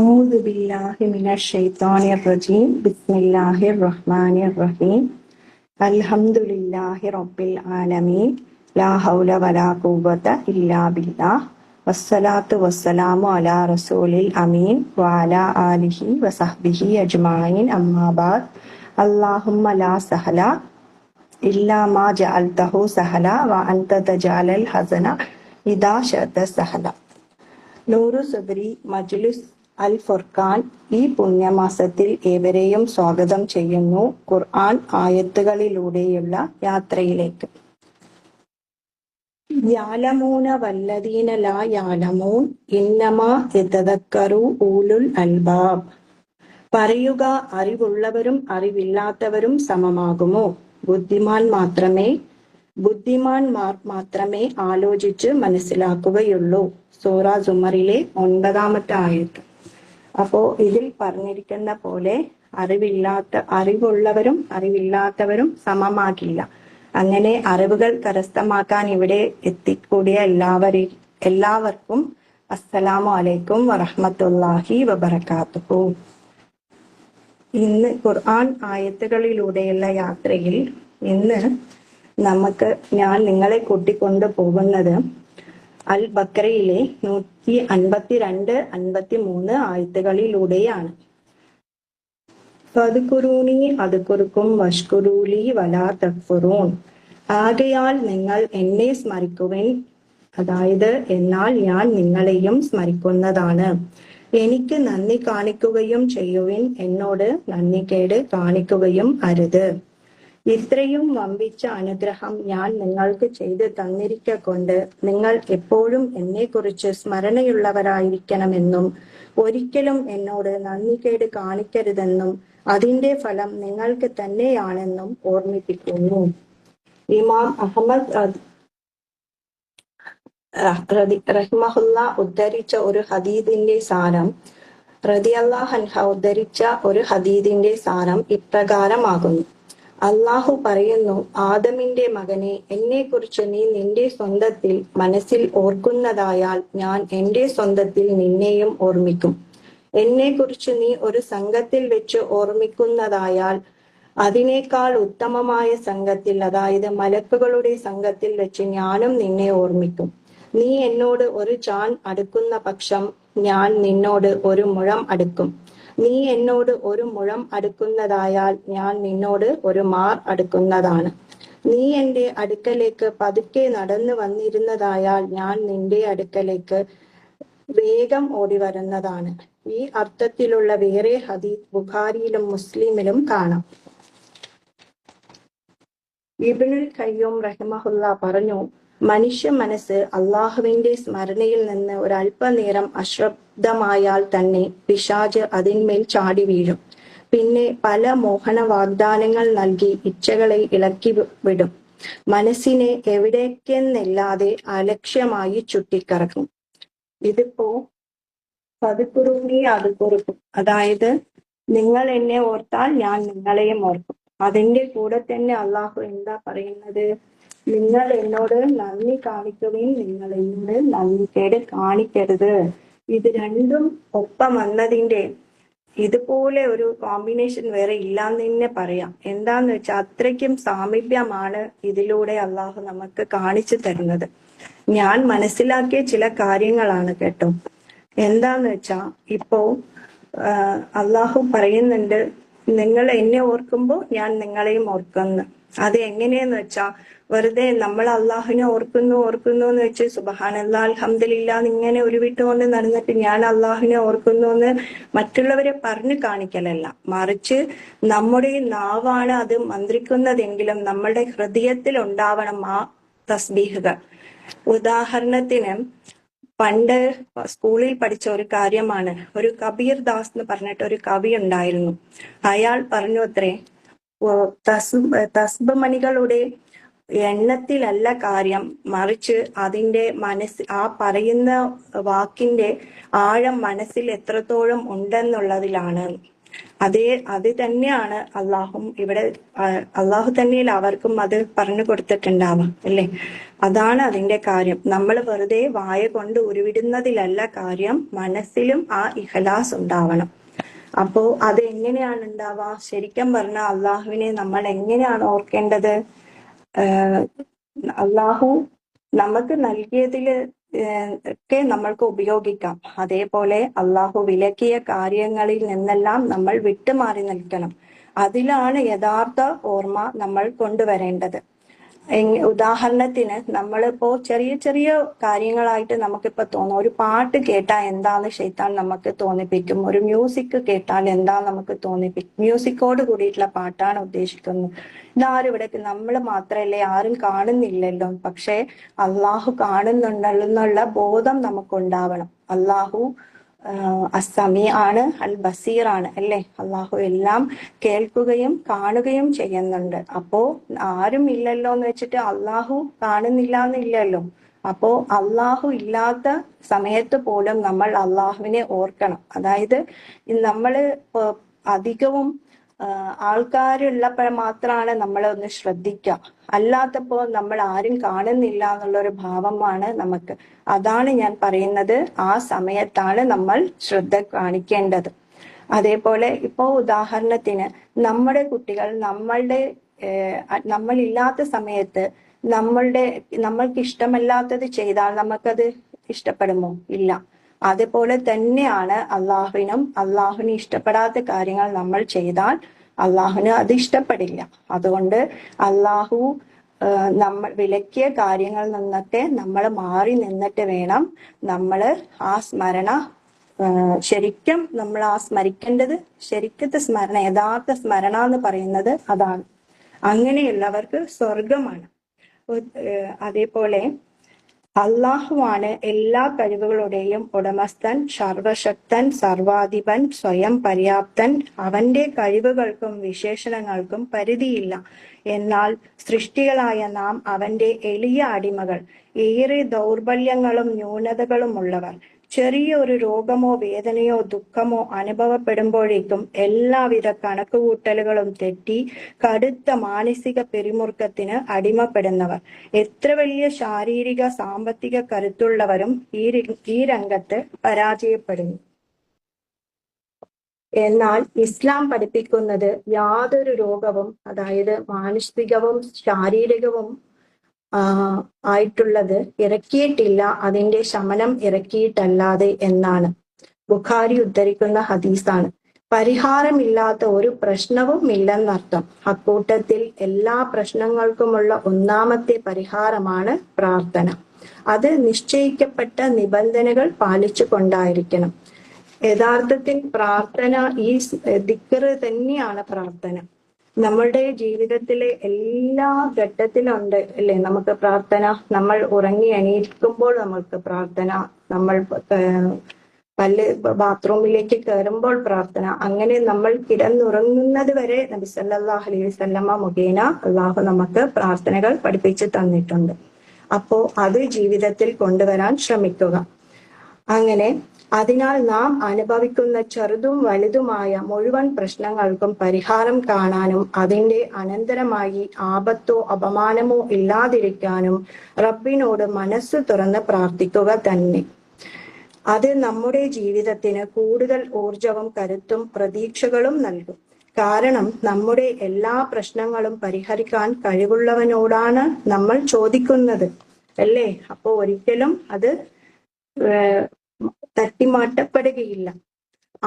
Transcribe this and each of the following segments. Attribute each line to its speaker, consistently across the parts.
Speaker 1: أعوذ بالله من الشيطان الرجيم بسم الله الرحمن الرحيم الحمد لله رب العالمين لا حول ولا قوة إلا بالله والصلاة والسلام على رسول الأمين وعلى آله وصحبه أجمعين أما بعد اللهم لا سهل إلا ما جعلته سهلا وأنت تجعل الحزن إذا شئت سهلا. നൂറു സദരി മജ്ലിസ് അൽ ഫുർഖാൻ ഈ പുണ്യമാസത്തിൽ ഏവരെയും സ്വാഗതം ചെയ്യുന്നു ഖുർആൻ ആയത്തുകളിലൂടെയുള്ള യാത്രയിലേക്ക്. യാലമൂന വല്ലദീന ലാ യാലമൂൻ ഇന്നമാ യതദക്കറു ഊലുൽ അൽബാബ്. പറയുക, അറിവുള്ളവരും അറിവില്ലാത്തവരും സമമാകുമോ? ബുദ്ധിമാന്മാർ മാത്രമേ ആലോചിച്ച് മനസ്സിലാക്കുകയുള്ളൂ. സൂറ സുമറിലെ 9-ാമത്തെ ആയത്ത്. അപ്പോ ഇതിൽ പറഞ്ഞിരിക്കുന്ന പോലെ അറിവുള്ളവരും അറിവില്ലാത്തവരും സമമാകില്ല. അങ്ങനെ അറിവുകൾ കരസ്ഥമാക്കാൻ ഇവിടെ എത്തിക്കൂടിയ എല്ലാവർക്കും അസ്സലാമു അലൈക്കും വറഹ്മത്തുള്ളാഹി വബറകാതുഹു. ഇന്ന് ഖുർആൻ ആയത്തുകളിലൂടെയുള്ള യാത്രയിൽ ഇന്ന് ഞാൻ നിങ്ങളെ കൂട്ടിക്കൊണ്ടു പോകുന്നത് അൽ ബക്കറയിലെ 152-53 ആയത്തുകളിലൂടെയാണ്. ഫദ്കുറൂനി അദ്കുറുക്കും വഷ്കുറൂലി വലാ തക്ഫുറൂൻ. ആകയാൽ നിങ്ങൾ എന്നെ സ്മരിക്കുവിൻ, അതായത് എന്നാൽ ഞാൻ നിങ്ങളെയും സ്മരിക്കുന്നതാണ്. എനിക്ക് നന്ദി കാണിക്കുകയും ചെയ്യുവിൻ, എന്നോട് നന്ദികേട് കാണിക്കുകയും അരുത്. ഇത്രയും വമ്പിച്ച അനുഗ്രഹം ഞാൻ നിങ്ങൾക്ക് ചെയ്തു തന്നിരിക്കൊണ്ട് നിങ്ങൾ എപ്പോഴും എന്നെക്കുറിച്ച് സ്മരണയുള്ളവരായിരിക്കണമെന്നും ഒരിക്കലും എന്നോട് നന്ദികേട് കാണിക്കരുതെന്നും അതിന്റെ ഫലം നിങ്ങൾക്ക് തന്നെയാണെന്നും ഓർമ്മിപ്പിക്കുന്നു. ഇമാം അഹ്മദ് റഹിമഹുല്ല ഉദ്ധരിച്ച ഒരു ഹദീദിന്റെ സാരം റളിയല്ലാഹു അൻഹ ഉദ്ധരിച്ച ഒരു ഹദീദിന്റെ സാരം ഇപ്രകാരമാകുന്നു. അള്ളാഹു പറയുന്നു, ആദമിന്റെ മകനെ, എന്നെക്കുറിച്ച് നീ നിന്റെ സ്വന്തത്തിൽ മനസ്സിൽ ഓർക്കുന്നതായാൽ ഞാൻ എന്റെ സ്വന്തത്തിൽ നിന്നെയും ഓർമ്മിക്കും. എന്നെക്കുറിച്ച് നീ ഒരു സംഘത്തിൽ വെച്ച് ഓർമ്മിക്കുന്നതായാൽ അതിനേക്കാൾ ഉത്തമമായ സംഘത്തിൽ, അതായത് മലക്കുകളുടെ സംഘത്തിൽ വെച്ച് ഞാനും നിന്നെ ഓർമ്മിക്കും. നീ എന്നോട് ഒരു ചാൺ അടുക്കുന്ന പക്ഷം ഞാൻ നിന്നോട് ഒരു മുഴം അടുക്കും. നീ എന്നോട് ഒരു മുഴം അടുക്കുന്നതായാൽ ഞാൻ നിന്നോട് ഒരു മാർ അടുക്കുന്നതാണ്. നീ എന്റെ അടുക്കലേക്ക് പതുക്കെ നടന്നു വന്നിരുന്നതായാൽ ഞാൻ നിന്റെ അടുക്കലേക്ക് വേഗം ഓടി വരുന്നതാണ്. ഈ അർത്ഥത്തിലുള്ള വേറെ ഹദീസ് ബുഖാരിയിലും മുസ്ലിമിലും കാണാം. ഇബ്നുൽ ഖയ്യൂം റഹിമഹുല്ല പറഞ്ഞു, മനുഷ്യ മനസ്സ് അള്ളാഹുവിന്റെ സ്മരണയിൽ നിന്ന് ഒരല്പനേരം അശ്രദ്ധമായാൽ തന്നെ പിശാച് അതിന്മേൽ ചാടി വീഴും. പിന്നെ പല മോഹന വാഗ്ദാനങ്ങൾ നൽകി ഇച്ഛകളെ ഇളക്കി വിടും. മനസ്സിനെ എവിടേക്കെന്നില്ലാതെ അലക്ഷ്യമായി ചുറ്റിക്കറക്കും. ഇതിപ്പോ പതുക്കുറുങ്ങി അത് കുറുക്കും, അതായത് നിങ്ങൾ എന്നെ ഓർത്താൽ ഞാൻ നിങ്ങളെയും ഓർക്കും. അതിന്റെ കൂടെ തന്നെ അള്ളാഹു എന്താ പറയുന്നത്? നിങ്ങൾ എന്നോട് നന്ദി കാണിക്കുകയും നിങ്ങൾ എന്നോട് നന്ദികേട് കാണിക്കരുത്. ഇത് രണ്ടും ഒപ്പം വന്നതിന്റെ ഇതുപോലെ ഒരു കോമ്പിനേഷൻ വേറെ ഇല്ലാന്ന് തന്നെ പറയാം. എന്താന്ന് വെച്ചാൽ അത്രയ്ക്കും സാമീപ്യമാണ് ഇതിലൂടെ അള്ളാഹു നമുക്ക് കാണിച്ചു തരുന്നത്. ഞാൻ മനസ്സിലാക്കിയ ചില കാര്യങ്ങളാണ് കേട്ടോ. എന്താന്ന് വെച്ചാ ഇപ്പോ അള്ളാഹു പറയുന്നുണ്ട്, നിങ്ങൾ എന്നെ ഓർക്കുമ്പോൾ ഞാൻ നിങ്ങളെയും ഓർക്കുന്നു. അത് എങ്ങനെയെന്ന് വെച്ചാ വെറുതെ നമ്മൾ അള്ളാഹുവിനെ ഓർക്കുന്നു എന്ന് വെച്ച് സുബ്ഹാനല്ലാഹ് അൽഹംദുലില്ലാഹ് ഇങ്ങനെ ഉരുവിട്ടുകൊണ്ട് നടന്നിട്ട് ഞാൻ അള്ളാഹുവിനെ ഓർക്കുന്നു എന്ന് മറ്റുള്ളവരെ പറഞ്ഞു കാണിക്കലല്ല, മറിച്ച് നമ്മുടെ നാവാണ് അത് മന്ത്രിക്കുന്നതെങ്കിലും നമ്മളുടെ ഹൃദയത്തിൽ ഉണ്ടാവണം ആ തസ്ബീഹുകൾ. ഉദാഹരണത്തിന് പണ്ട് സ്കൂളിൽ പഠിച്ച ഒരു കാര്യമാണ്. ഒരു കബീർ ദാസ് എന്ന് പറഞ്ഞിട്ട് ഒരു കവി ഉണ്ടായിരുന്നു. അയാൾ പറഞ്ഞു അത്രേ, തസ്ബ് മണികളുടെ എണ്ണത്തിലല്ല കാര്യം, മറിച്ച് അതിന്റെ ആ പറയുന്ന വാക്കിന്റെ ആഴം മനസ്സിൽ എത്രത്തോളം ഉണ്ടെന്നുള്ളതിലാണ്. അത് തന്നെയാണ് അള്ളാഹു തന്നെയിൽ അവർക്കും അത് പറഞ്ഞു കൊടുത്തിട്ടുണ്ടാവാം അല്ലേ. അതാണ് അതിന്റെ കാര്യം. നമ്മൾ വെറുതെ വായ കൊണ്ട് ഉരുവിടുന്നതിലല്ല കാര്യം, മനസ്സിലും ആ ഇഖ്ലാസ് ഉണ്ടാവണം. അപ്പോ അത് എങ്ങനെയാണ് ഉണ്ടാവുക? ശരിക്കും പറഞ്ഞാൽ അള്ളാഹുവിനെ നമ്മൾ എങ്ങനെയാണ് ഓർക്കേണ്ടത്? അള്ളാഹു നമുക്ക് നൽകിയതില് ഒക്കെ നമ്മൾക്ക് ഉപയോഗിക്കാം. അതേപോലെ അള്ളാഹു വിലക്കിയ കാര്യങ്ങളിൽ നിന്നെല്ലാം നമ്മൾ വിട്ടുമാറി നിൽക്കണം. അതിലാണ് യഥാർത്ഥ ഓർമ്മ നമ്മൾ കൊണ്ടുവരേണ്ടത്. ഉദാഹരണത്തിന് നമ്മളിപ്പോ ചെറിയ ചെറിയ കാര്യങ്ങളായിട്ട് നമുക്കിപ്പോ തോന്നും. ഒരു പാട്ട് കേട്ടാൽ എന്താന്ന് ശൈത്താൻ നമുക്ക് തോന്നിപ്പിക്കും. ഒരു മ്യൂസിക് കേട്ടാൽ എന്താ നമുക്ക് തോന്നിപ്പിക്കും. മ്യൂസിക്കോട് കൂടിയിട്ടുള്ള പാട്ടാണ് ഉദ്ദേശിക്കുന്നത്. ഇതാരും ഇവിടെ നമ്മൾ മാത്രമല്ലേ, ആരും കാണുന്നില്ലല്ലോ. പക്ഷെ അള്ളാഹു കാണുന്നുണ്ടെന്നുള്ള ബോധം നമുക്കുണ്ടാവണം. അള്ളാഹു അസ്സമീ ആണ്, അൽ ബസീർ ആണ് അല്ലേ. അള്ളാഹു എല്ലാം കേൾക്കുകയും കാണുകയും ചെയ്യുന്നുണ്ട്. അപ്പോ ആരും ഇല്ലല്ലോ എന്ന് വെച്ചിട്ട് അള്ളാഹു കാണുന്നില്ല എന്നില്ലല്ലോ. അപ്പോ അള്ളാഹു ഇല്ലാത്ത സമയത്ത് പോലും നമ്മൾ അള്ളാഹുവിനെ ഓർക്കണം. അതായത് നമ്മള് അധികവും ആൾക്കാരുള്ളപ്പോൾ മാത്രമാണ് നമ്മൾ ഒന്ന് ശ്രദ്ധിക്കുക. അല്ലാത്തപ്പോ നമ്മൾ ആരും കാണുന്നില്ല എന്നുള്ളൊരു ഭാവമാണ് നമുക്ക്. അതാണ് ഞാൻ പറയുന്നത്, ആ സമയത്താണ് നമ്മൾ ശ്രദ്ധ കാണിക്കേണ്ടത്. അതേപോലെ ഇപ്പോ ഉദാഹരണത്തിന് നമ്മുടെ കുട്ടികൾ നമ്മളില്ലാത്ത സമയത്ത് നമ്മൾക്ക് ഇഷ്ടമല്ലാത്തത് ചെയ്താൽ നമുക്കത് ഇഷ്ടപ്പെടുമോ? ഇല്ല. അതുപോലെ തന്നെയാണ് അള്ളാഹുവിന് ഇഷ്ടപ്പെടാത്ത കാര്യങ്ങൾ നമ്മൾ ചെയ്താൽ അള്ളാഹുവിന് അത് ഇഷ്ടപ്പെടില്ല. അതുകൊണ്ട് അള്ളാഹു നമ്മൾ വിലക്കിയ കാര്യങ്ങളിൽ നിന്നൊക്കെ നമ്മൾ മാറി നിന്നിട്ട് വേണം നമ്മൾ ആ സ്മരണ ശരിക്കും നമ്മൾ സ്മരിക്കേണ്ടത്. ശരിക്കത്തെ സ്മരണ, യഥാർത്ഥ സ്മരണ എന്ന് പറയുന്നത് അതാണ്. അങ്ങനെയുള്ളവർക്ക് സ്വർഗമാണ്. അതേപോലെ അള്ളാഹുവാണ് എല്ലാ കഴിവുകളുടെയും ഉടമസ്ഥൻ, സർവശക്തൻ, സർവാധിപൻ, സ്വയം പര്യാപ്തൻ. അവന്റെ കഴിവുകൾക്കും വിശേഷണങ്ങൾക്കും പരിധിയില്ല. എന്നാൽ സൃഷ്ടികളായ നാം അവന്റെ എളിയ അടിമകൾ, ഏറെ ദൗർബല്യങ്ങളും ന്യൂനതകളും ഉള്ളവർ. ചെറിയൊരു രോഗമോ വേദനയോ ദുഃഖമോ അനുഭവപ്പെടുമ്പോഴേക്കും എല്ലാവിധ കണക്കുകൂട്ടലുകളും തെറ്റി കടുത്ത മാനസിക പിരിമുറുക്കത്തിന് അടിമപ്പെടുന്നവർ. എത്ര വലിയ ശാരീരിക സാമ്പത്തിക കരുത്തുള്ളവരും ഈ രംഗത്ത് പരാജയപ്പെടുന്നു. എന്നാൽ ഇസ്ലാം പഠിപ്പിക്കുന്നത് യാതൊരു രോഗവും, അതായത് മാനസികവും ശാരീരികവും ആയിട്ടുള്ളത് ഇറക്കിയിട്ടില്ല, അതിന്റെ ശമനം ഇറക്കിയിട്ടല്ലാതെ എന്നാണ്. ബുഖാരി ഉദ്ധരിക്കുന്ന ഹദീസാണ്. പരിഹാരമില്ലാത്ത ഒരു പ്രശ്നവും ഇല്ലെന്നർത്ഥം. അക്കൂട്ടത്തിൽ എല്ലാ പ്രശ്നങ്ങൾക്കുമുള്ള ഒന്നാമത്തെ പരിഹാരമാണ് പ്രാർത്ഥന. അത് നിശ്ചയിക്കപ്പെട്ട നിബന്ധനകൾ പാലിച്ചു കൊണ്ടായിരിക്കണം. യഥാർത്ഥത്തിൽ പ്രാർത്ഥന, ഈ ദിക്റ് തന്നെയാണ് പ്രാർത്ഥന. നമ്മളുടെ ജീവിതത്തിലെ എല്ലാ ഘട്ടത്തിലുണ്ട് അല്ലെ നമുക്ക് പ്രാർത്ഥന. നമ്മൾ ഉറങ്ങി എണീക്കുമ്പോൾ നമ്മൾക്ക് പ്രാർത്ഥന, നമ്മൾ ബാത്റൂമിലേക്ക് കയറുമ്പോൾ പ്രാർത്ഥന, അങ്ങനെ നമ്മൾ കിടന്നുറങ്ങുന്നത് വരെ നബി സല്ലല്ലാഹു അലൈഹി വസല്ലമ മുഖേന അള്ളാഹു നമുക്ക് പ്രാർത്ഥനകൾ പഠിപ്പിച്ചു തന്നിട്ടുണ്ട്. അപ്പോ അത് ജീവിതത്തിൽ കൊണ്ടുവരാൻ ശ്രമിക്കുക. അങ്ങനെ അതിനാൽ നാം അനുഭവിക്കുന്ന ചെറുതും വലുതുമായ മുഴുവൻ പ്രശ്നങ്ങൾക്കും പരിഹാരം കാണാനും അതിന്റെ അനന്തരമായി ആപത്തോ അപമാനമോ ഇല്ലാതിരിക്കാനും റബ്ബിനോട് മനസ്സ് തുറന്ന് പ്രാർത്ഥിക്കുക തന്നെ. അത് നമ്മുടെ ജീവിതത്തിന് കൂടുതൽ ഊർജവും കരുത്തും പ്രതീക്ഷകളും നൽകും. കാരണം നമ്മുടെ എല്ലാ പ്രശ്നങ്ങളും പരിഹരിക്കാൻ കഴിവുള്ളവനോടാണ് നമ്മൾ ചോദിക്കുന്നത് അല്ലേ. അപ്പോ ഒരിക്കലും അത് തട്ടിമാറ്റപ്പെടുകയില്ല.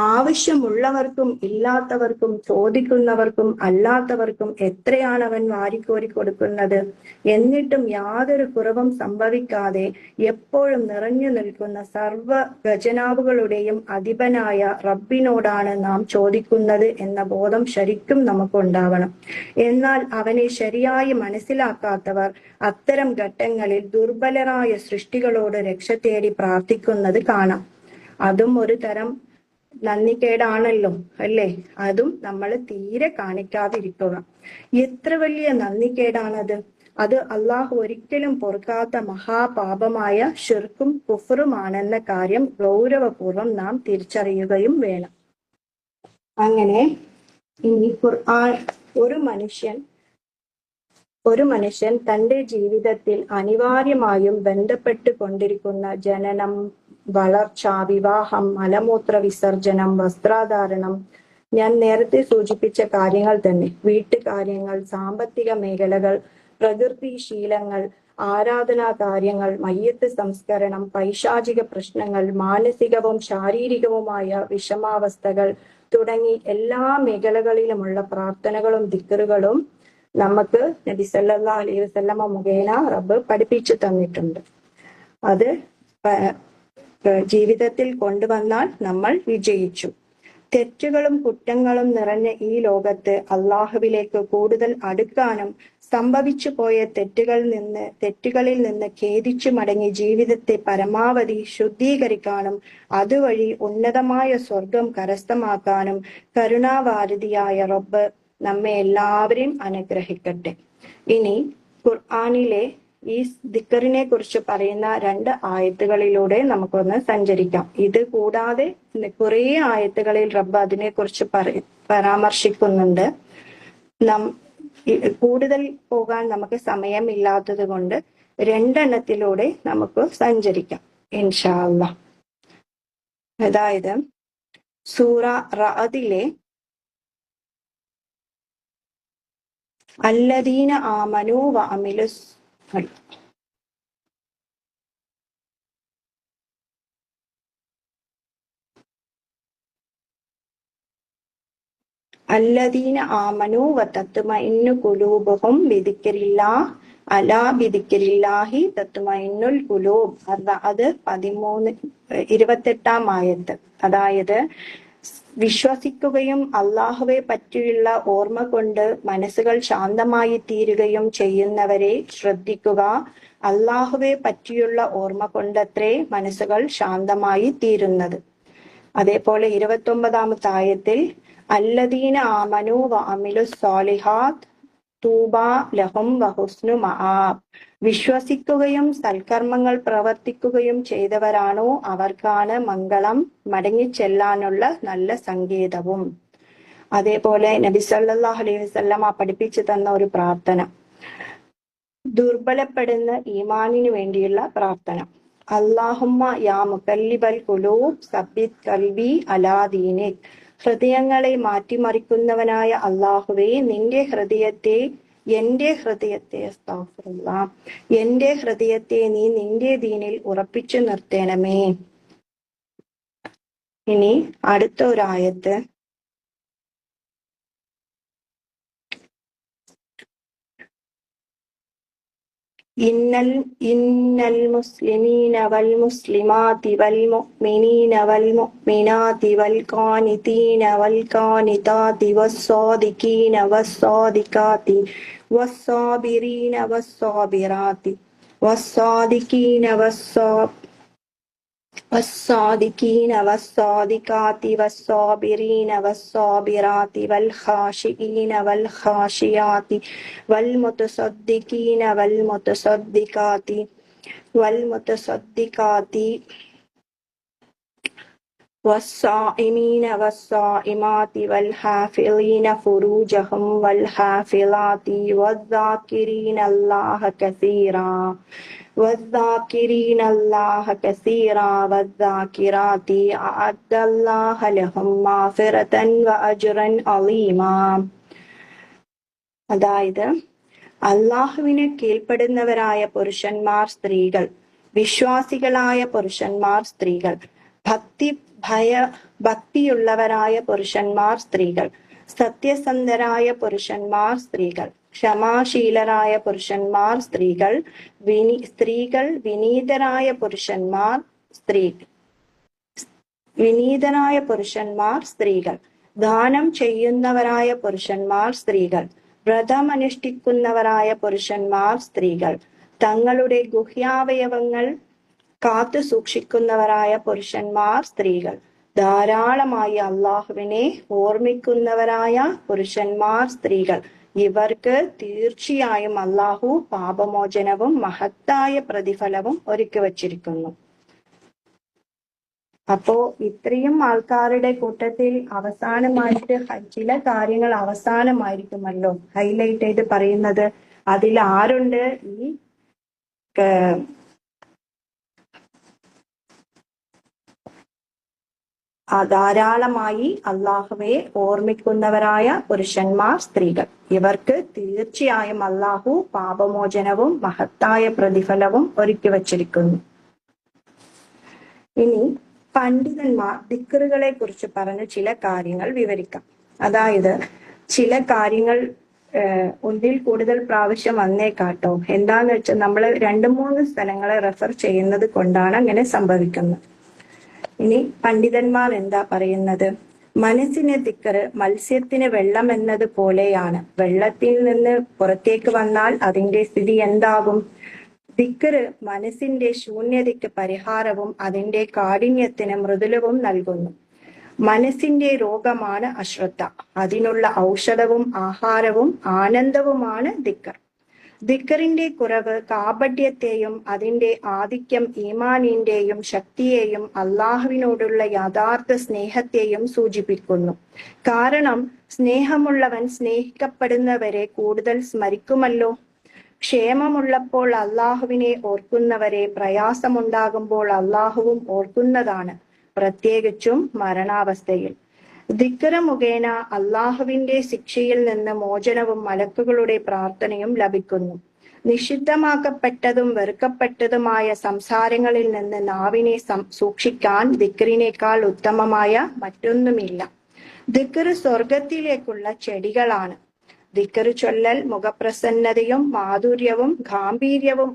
Speaker 1: ആവശ്യമുള്ളവർക്കും ഇല്ലാത്തവർക്കും ചോദിക്കുന്നവർക്കും അല്ലാത്തവർക്കും എത്രയാണ് അവൻ വാരിക്കോരി കൊടുക്കുന്നത്. എന്നിട്ടും യാതൊരു കുറവും സംഭവിക്കാതെ എപ്പോഴും നിറഞ്ഞു നിൽക്കുന്ന സർവ ഖജനാവുകളുടെയും അധിപനായ റബ്ബിനോടാണ് നാം ചോദിക്കുന്നത് എന്ന ബോധം ശരിക്കും നമുക്കുണ്ടാവണം. എന്നാൽ അവനെ ശരിയായി മനസ്സിലാക്കാത്തവർ അത്തരം ഘട്ടങ്ങളിൽ ദുർബലരായ സൃഷ്ടികളോട് രക്ഷ തേടി പ്രാർത്ഥിക്കുന്നത് കാണാം. അതും ഒരു തരം നന്ദികേടാണല്ലോ അല്ലേ. അതും നമ്മൾ തീരെ കാണിക്കാതിരിക്കുക. എത്ര വലിയ നന്ദികേടാണത്. അത് അള്ളാഹു ഒരിക്കലും പൊറുക്കാത്ത മഹാപാപമായ ഷിർക്കും കുഫറുമാണെന്ന കാര്യം ഗൗരവപൂർവം നാം തിരിച്ചറിയുകയും വേണം. അങ്ങനെ ഇനി ഖുർആൻ ഒരു മനുഷ്യൻ തന്റെ ജീവിതത്തിൽ അനിവാര്യമായും ബന്ധപ്പെട്ട് കൊണ്ടിരിക്കുന്ന ജനനം, വളർച്ച, വിവാഹം, മലമൂത്ര വിസർജനം, വസ്ത്രധാരണം, ഞാൻ നേരത്തെ സൂചിപ്പിച്ച കാര്യങ്ങൾ തന്നെ, വീട്ടുകാര്യങ്ങൾ, സാമ്പത്തിക മേഖലകൾ, പ്രകൃതി ശീലങ്ങൾ, ആരാധനാ കാര്യങ്ങൾ, മയ്യത്ത് സംസ്കരണം, പൈശാചിക പ്രശ്നങ്ങൾ, മാനസികവും ശാരീരികവുമായ വിഷമാവസ്ഥകൾ തുടങ്ങി എല്ലാ മേഖലകളിലുമുള്ള പ്രാർത്ഥനകളും ദിക്റുകളും നമുക്ക് നബി സല്ലല്ലാഹു അലൈഹി വസല്ലമ മുഖേന റബ്ബ് പഠിപ്പിച്ചു തന്നിട്ടുണ്ട്. അത് ജീവിതത്തിൽ കൊണ്ടുവന്നാൽ നമ്മൾ വിജയിച്ചു. തെറ്റുകളും കുറ്റങ്ങളും നിറഞ്ഞ ഈ ലോകത്ത് അള്ളാഹുവിലേക്ക് കൂടുതൽ അടുക്കാനും സംഭവിച്ചു പോയ തെറ്റുകളിൽ നിന്ന് ഖേദിച്ചു മടങ്ങി ജീവിതത്തെ പരമാവധി ശുദ്ധീകരിക്കാനും അതുവഴി ഉന്നതമായ സ്വർഗം കരസ്ഥമാക്കാനും കരുണാവാരിധിയായ റബ്ബ് നമ്മെ എല്ലാവരെയും അനുഗ്രഹിക്കട്ടെ. ഇനി ഖുർആനിലെ ഈ ദിക്റിനെ കുറിച്ച് പറയുന്ന 2 ആയത്തുകളിലൂടെ നമുക്കൊന്ന് സഞ്ചരിക്കാം. ഇത് കൂടാതെ കുറേ ആയത്തുകളിൽ റബ്ബ് അതിനെ കുറിച്ച് പരാമർശിക്കുന്നുണ്ട്. കൂടുതൽ പോകാൻ നമുക്ക് സമയമില്ലാത്തത് കൊണ്ട് 2 എണ്ണത്തിലൂടെ നമുക്ക് സഞ്ചരിക്കാം ഇൻഷാ അല്ലാഹ്. അതായത് സൂറ റഅദിലെ അല്ലദീന ആമനു വഅമിലുസ് അല്ലദീന ആമനു വതത്മഇന്നു ഖുലൂബുഹും ബിദിക്രില്ലാഹ് അലാ ബിദിക്രില്ലാഹി തത്മഇന്നുൽ ഖുലൂബ്. അത് 28-ാം ആയത്ത്. അതായത് വിശ്വസിക്കുകയും അള്ളാഹുവെ പറ്റിയുള്ള ഓർമ്മ കൊണ്ട് മനസ്സുകൾ ശാന്തമായി തീരുകയും ചെയ്യുന്നവരെ ശ്രദ്ധിക്കുക. അള്ളാഹുവെ പറ്റിയുള്ള ഓർമ്മ കൊണ്ടത്രേ മനസ്സുകൾ ശാന്തമായി തീരുന്നത്. അതേപോലെ 29-ാമത്തെ ആയത്തിൽ അല്ലദീന ആമനു വഅമിലു സ്വാലിഹാത്ത് തൂബ ലഹും വഹുസ്നു മആബ്. വിശ്വസിക്കുകയും സൽക്കർമ്മങ്ങൾ പ്രവർത്തിക്കുകയും ചെയ്തവരാണോ അവർക്കാണ് മംഗളം, മടങ്ങിച്ചെല്ലാനുള്ള നല്ല സങ്കേതവും. അതേപോലെ നബി സല്ലല്ലാഹു അലൈഹി വസല്ലമ പഠിപ്പിച്ചു തന്ന ഒരു പ്രാർത്ഥന, ദുർബലപ്പെടുന്ന ഈമാനിനു വേണ്ടിയുള്ള പ്രാർത്ഥന. അല്ലാഹുമ്മ യാ മുഖല്ലിബൽ ഖുലൂബ് സബ്ബിത് ഖൽബി അലാ ദീനിക്. ഹൃദയങ്ങളെ മാറ്റിമറിക്കുന്നവനായ അള്ളാഹുവേ, എന്റെ ഹൃദയത്തെ നീ നിന്റെ ദീനിൽ ഉറപ്പിച്ചു നിർത്തണമേ. ഇനി അടുത്ത ഒരു ആയത്ത്, ഇന്നൽ മുസ്ലിമീന വൽ മുസ്ലിമാതി വൽ മുഅ്മിനീന വൽ മുഅ്മിനാതി വൽ ഖാനിതീന വൽ ഖാനിതാതി വസ്സാദിഖീന വസ്സാദിഖാതി വസ്സാബിരീന വസ്സാബിറാതി വസ്സാദിഖീന والصادقين والصادقات والصابرين والصابرات والخاشعين والخاشعات والمتصدقين والمتصدقات والصائمين والصائمات والحافظين فروجهم والحافظات والذاكرين الله كثيرا والذاكرات أعد الله لهم مغفرة وأجرا عظيما. അതായത് അള്ളാഹുവിന് കീഴ്പ്പെടുന്നവരായ പുരുഷന്മാർ, സ്ത്രീകൾ, വിശ്വാസികളായ പുരുഷന്മാർ, സ്ത്രീകൾ, ഭക്തിയുള്ളവരായ പുരുഷന്മാർ, സ്ത്രീകൾ, സത്യസന്ധരായ പുരുഷന്മാർ, സ്ത്രീകൾ, ക്ഷമാശീലരായ പുരുഷന്മാർ, സ്ത്രീകൾ, വിനീതരായ പുരുഷന്മാർ, സ്ത്രീകൾ, ദാനം ചെയ്യുന്നവരായ പുരുഷന്മാർ, സ്ത്രീകൾ, വ്രതമനുഷ്ഠിക്കുന്നവരായ പുരുഷന്മാർ, സ്ത്രീകൾ, തങ്ങളുടെ ഗുഹ്യാവയവങ്ങൾ കാത്തു സൂക്ഷിക്കുന്നവരായ പുരുഷന്മാർ, സ്ത്രീകൾ, ധാരാളമായി അള്ളാഹുവിനെ ഓർമ്മിക്കുന്നവരായ പുരുഷന്മാർ, സ്ത്രീകൾ, ഇവർക്ക് തീർച്ചയായും അള്ളാഹു പാപമോചനവും മഹത്തായ പ്രതിഫലവും ഒരുക്കി വച്ചിരിക്കുന്നു. അപ്പോ ഇത്രയും ആൾക്കാരുടെ കൂട്ടത്തിൽ അവസാനമായിട്ട് ചില കാര്യങ്ങൾ അവസാനമായിരിക്കുമല്ലോ ഹൈലൈറ്റ് ചെയ്ത് പറയുന്നത്. അതിൽ ആരുണ്ട്? ഈ ധാരാളമായി അള്ളാഹുവെ ഓർമ്മിക്കുന്നവരായ പുരുഷന്മാർ, സ്ത്രീകൾ. ഇവർക്ക് തീർച്ചയായും അള്ളാഹു പാപമോചനവും മഹത്തായ പ്രതിഫലവും ഒരുക്കി വച്ചിരിക്കുന്നു. ഇനി പണ്ഡിതന്മാർ ദിക്റുകളെ കുറിച്ച് പറഞ്ഞ ചില കാര്യങ്ങൾ വിവരിക്കാം. അതായത് ചില കാര്യങ്ങൾ ഒന്നിൽ കൂടുതൽ പ്രാവശ്യം വന്നേക്കാട്ടോ. എന്താന്ന് വെച്ചാൽ നമ്മൾ 2-3 സ്ഥലങ്ങളെ റെഫർ ചെയ്യുന്നത് കൊണ്ടാണ് അങ്ങനെ സംഭവിക്കുന്നത്. ഇനി പണ്ഡിതന്മാർ എന്താ പറയുന്നത്? മനസ്സിന് ദിക്റ് മത്സ്യത്തിന് വെള്ളം എന്നത് പോലെയാണ്. വെള്ളത്തിൽ നിന്ന് പുറത്തേക്ക് വന്നാൽ അതിന്റെ സ്ഥിതി എന്താകും? ദിക്റ് മനസ്സിന്റെ ശൂന്യതയ്ക്ക് പരിഹാരവും അതിന്റെ കാഠിന്യത്തിന് മൃദുലവും നൽകുന്നു. മനസ്സിന്റെ രോഗമാണ് അശ്രദ്ധ. അതിനുള്ള ഔഷധവും ആഹാരവും ആനന്ദവുമാണ് ദിക്ർ. ദിക്റിന്റെ കുറവ് കാപട്യത്തെയും അതിന്റെ ആധിക്യം ഈമാനിന്റെയും ശക്തിയെയും അള്ളാഹുവിനോടുള്ള യഥാർത്ഥ സ്നേഹത്തെയും സൂചിപ്പിക്കുന്നു. കാരണം സ്നേഹമുള്ളവൻ സ്നേഹിക്കപ്പെടുന്നവരെ കൂടുതൽ സ്മരിക്കുമല്ലോ. ക്ഷേമമുള്ളപ്പോൾ അള്ളാഹുവിനെ ഓർക്കുന്നവരെ പ്രയാസമുണ്ടാകുമ്പോൾ അള്ളാഹുവും ഓർക്കുന്നതാണ്, പ്രത്യേകിച്ചും മരണാവസ്ഥയിൽ. ദിക്റ് മുഖേന അള്ളാഹുവിന്റെ ശിക്ഷയിൽ നിന്ന് മോചനവും മലക്കുകളുടെ പ്രാർത്ഥനയും ലഭിക്കുന്നു. നിഷിദ്ധമാക്കപ്പെട്ടതും വെറുക്കപ്പെട്ടതുമായ സംസാരങ്ങളിൽ നിന്ന് നാവിനെ സൂക്ഷിക്കാൻ ദിക്റിനേക്കാൾ ഉത്തമമായ മറ്റൊന്നുമില്ല. ദിക്റ് സ്വർഗത്തിലേക്കുള്ള ചെടികളാണ്. ദിക്റ് ചൊല്ലൽ മുഖപ്രസന്നതയും മാധുര്യവും ഗാംഭീര്യവും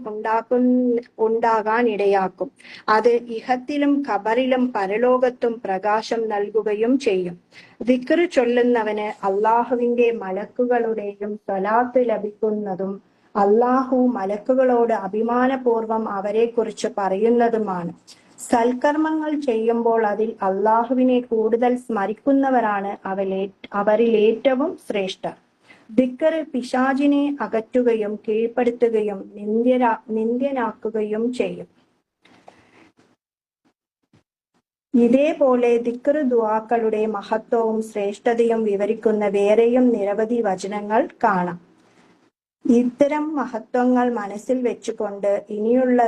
Speaker 1: ഉണ്ടാകാൻ ഇടയാക്കും. അത് ഇഹത്തിലും ഖബറിലും പരലോകത്തും പ്രകാശം നൽകുകയും ചെയ്യും. ദിക്റ് ചൊല്ലുന്നവന് അള്ളാഹുവിന്റെ മലക്കുകളുടെയും സ്വലാത്ത് ലഭിക്കുന്നതും അള്ളാഹു മലക്കുകളോട് അഭിമാനപൂർവം അവരെ കുറിച്ച് പറയുന്നതുമാണ്. സൽക്കർമ്മങ്ങൾ ചെയ്യുമ്പോൾ അതിൽ അള്ളാഹുവിനെ കൂടുതൽ സ്മരിക്കുന്നവരാണ് അവരിൽ ഏറ്റവും ശ്രേഷ്ഠർ. ദിക്റ് പിശാചിനെ അകറ്റുകയും കീഴ്പ്പെടുത്തുകയും നിന്ദ്യനാക്കുകയും ചെയ്യും. ഇതേപോലെ ദിക്റ് ദുആക്കളുടെ മഹത്വവും ശ്രേഷ്ഠതയും വിവരിക്കുന്ന വേറെയും നിരവധി വചനങ്ങൾ കാണാം. ഇത്തരം മഹത്വങ്ങൾ മനസ്സിൽ വെച്ചുകൊണ്ട് ഇനിയുള്ള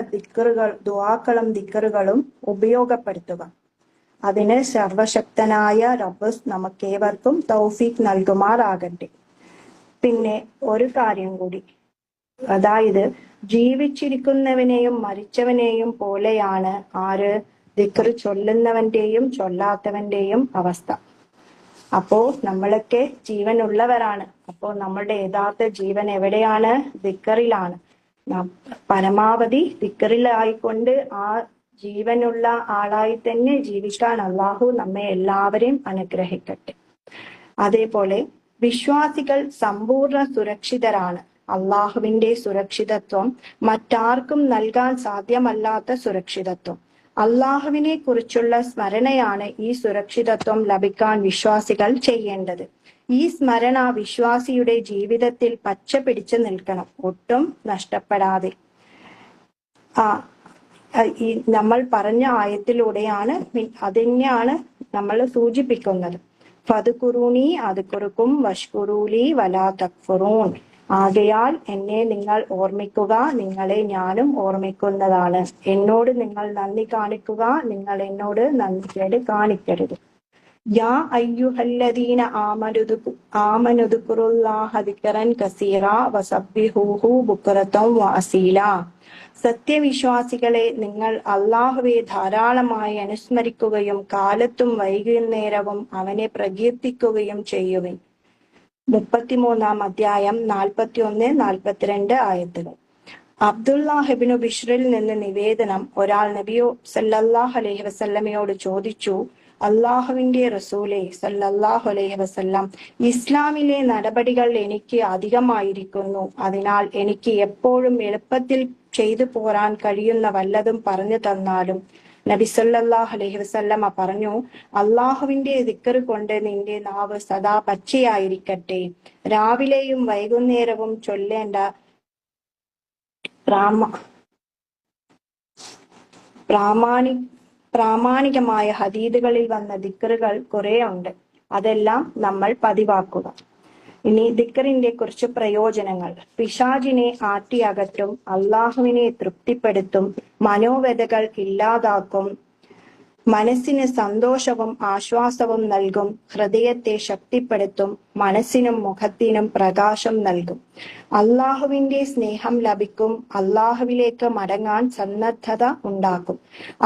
Speaker 1: ദുആക്കളും ദിക്റുകളും ഉപയോഗപ്പെടുത്തുക. അതിന് സർവശക്തനായ റബ്ബ് നമുക്കേവർക്കും തൗഫീഖ് നൽകുമാറാകട്ടെ. പിന്നെ ഒരു കാര്യം കൂടി, അതായത് ജീവിച്ചിരിക്കുന്നവനെയും മരിച്ചവനെയും പോലെയാണ് ആര്? ദിക്റ് ചൊല്ലുന്നവന്റെയും ചൊല്ലാത്തവന്റെയും അവസ്ഥ. അപ്പോ നമ്മളൊക്കെ ജീവനുള്ളവരാണ്. അപ്പോ നമ്മളുടെ യഥാർത്ഥ ജീവൻ എവിടെയാണ്? ദിക്റിലാണ്. പരമാവധി ദിക്റിലായിക്കൊണ്ട് ആ ജീവനുള്ള ആളായി തന്നെ ജീവിക്കാൻ അള്ളാഹു നമ്മെ എല്ലാവരെയും അനുഗ്രഹിക്കട്ടെ. അതേപോലെ വിശ്വാസികൾ സമ്പൂർണ്ണ സുരക്ഷിതരാണ്. അള്ളാഹുവിന്റെ സുരക്ഷിതത്വം മറ്റാർക്കും നൽകാൻ സാധ്യമല്ലാത്ത സുരക്ഷിതത്വം. അള്ളാഹുവിനെ കുറിച്ചുള്ള സ്മരണയാണ് ഈ സുരക്ഷിതത്വം ലഭിക്കാൻ വിശ്വാസികൾ ചെയ്യേണ്ടത്. ഈ സ്മരണ വിശ്വാസിയുടെ ജീവിതത്തിൽ പച്ച പിടിച്ചു നിൽക്കണം, ഒട്ടും നഷ്ടപ്പെടാതെ. ഈ നമ്മൾ പറഞ്ഞ ആയത്തിലൂടെയാണ് അതിനെയാണ് നമ്മൾ സൂചിപ്പിക്കുന്നത്. ഫദ്കുറൂനി അദ്കുറുക്കും വഷ്കുറൂലി വലാ തക്ഫുറൂൻ. ആകയാൽ എന്നെ നിങ്ങൾ ഓർമ്മിക്കുക, നിങ്ങളെ ഞാനും ഓർമ്മിക്കുന്നതാണ്. എന്നോട് നിങ്ങൾ നന്ദി കാണിക്കുക, നിങ്ങൾ എന്നോട് നന്ദികേട് കാണിക്കരുത്. യാ അയ്യുഹല്ലദീന ആമനുദ്കുറുല്ലാഹ ദിക്റൻ കസീറാ വസബ്ബിഹൂഹു ബുക്റതൻ വഅസീലാ. സത്യവിശ്വാസികളെ, നിങ്ങൾ അള്ളാഹുവെ ധാരാളമായി അനുസ്മരിക്കുകയും കാലത്തും വൈകുന്നേരവും അവനെ പ്രകീർത്തിക്കുകയും ചെയ്യുവിൻ. 33-ാം അധ്യായം 41-42 ആയത്തുകൾ. അബ്ദുല്ലാഹിബ്നു ബിശ്റിൽ നിന്ന് നിവേദനം. ഒരാൾ നബിയോ സല്ലല്ലാഹു അലൈഹി വസല്ലമയോട് ചോദിച്ചു, അള്ളാഹുവിന്റെ റസൂലേ സല്ലല്ലാഹു അലൈഹി വസല്ലം, ഇസ്ലാമിലെ നടപടികൾ എനിക്ക് അധികമായിരിക്കുന്നു. അതിനാൽ എനിക്ക് എപ്പോഴും എളുപ്പത്തിൽ ചെയ്തു പോരാൻ കഴിയുന്ന വല്ലതും പറഞ്ഞു തന്നാലും. നബി സല്ലല്ലാഹു അലൈഹി വസല്ലമ പറഞ്ഞു, അള്ളാഹുവിന്റെ ദിക്ർ കൊണ്ട് നിന്റെ നാവ് സദാ പച്ചയായിരിക്കട്ടെ. രാവിലെയും വൈകുന്നേരവും ചൊല്ലേണ്ട പ്രാമാണികമായ ഹദീദുകളിൽ വന്ന ദിക്റുകൾ കുറെ ഉണ്ട്. അതെല്ലാം നമ്മൾ പതിവാക്കുക. ഇനി ദിക്റിന്റെ കുറച്ച് പ്രയോജനങ്ങൾ. പിശാചിനെ ആട്ടിയകറ്റും, അള്ളാഹുവിനെ തൃപ്തിപ്പെടുത്തും, മനോവ്യതകൾ ഇല്ലാതാക്കും, മനസ്സിന് സന്തോഷവും ആശ്വാസവും നൽകും, ഹൃദയത്തെ ശക്തിപ്പെടുത്തും, മനസ്സിനും മുഖത്തിനും പ്രകാശം നൽകും, അള്ളാഹുവിന്റെ സ്നേഹം ലഭിക്കും, അള്ളാഹുവിലേക്ക് മടങ്ങാൻ സന്നദ്ധത ഉണ്ടാക്കും,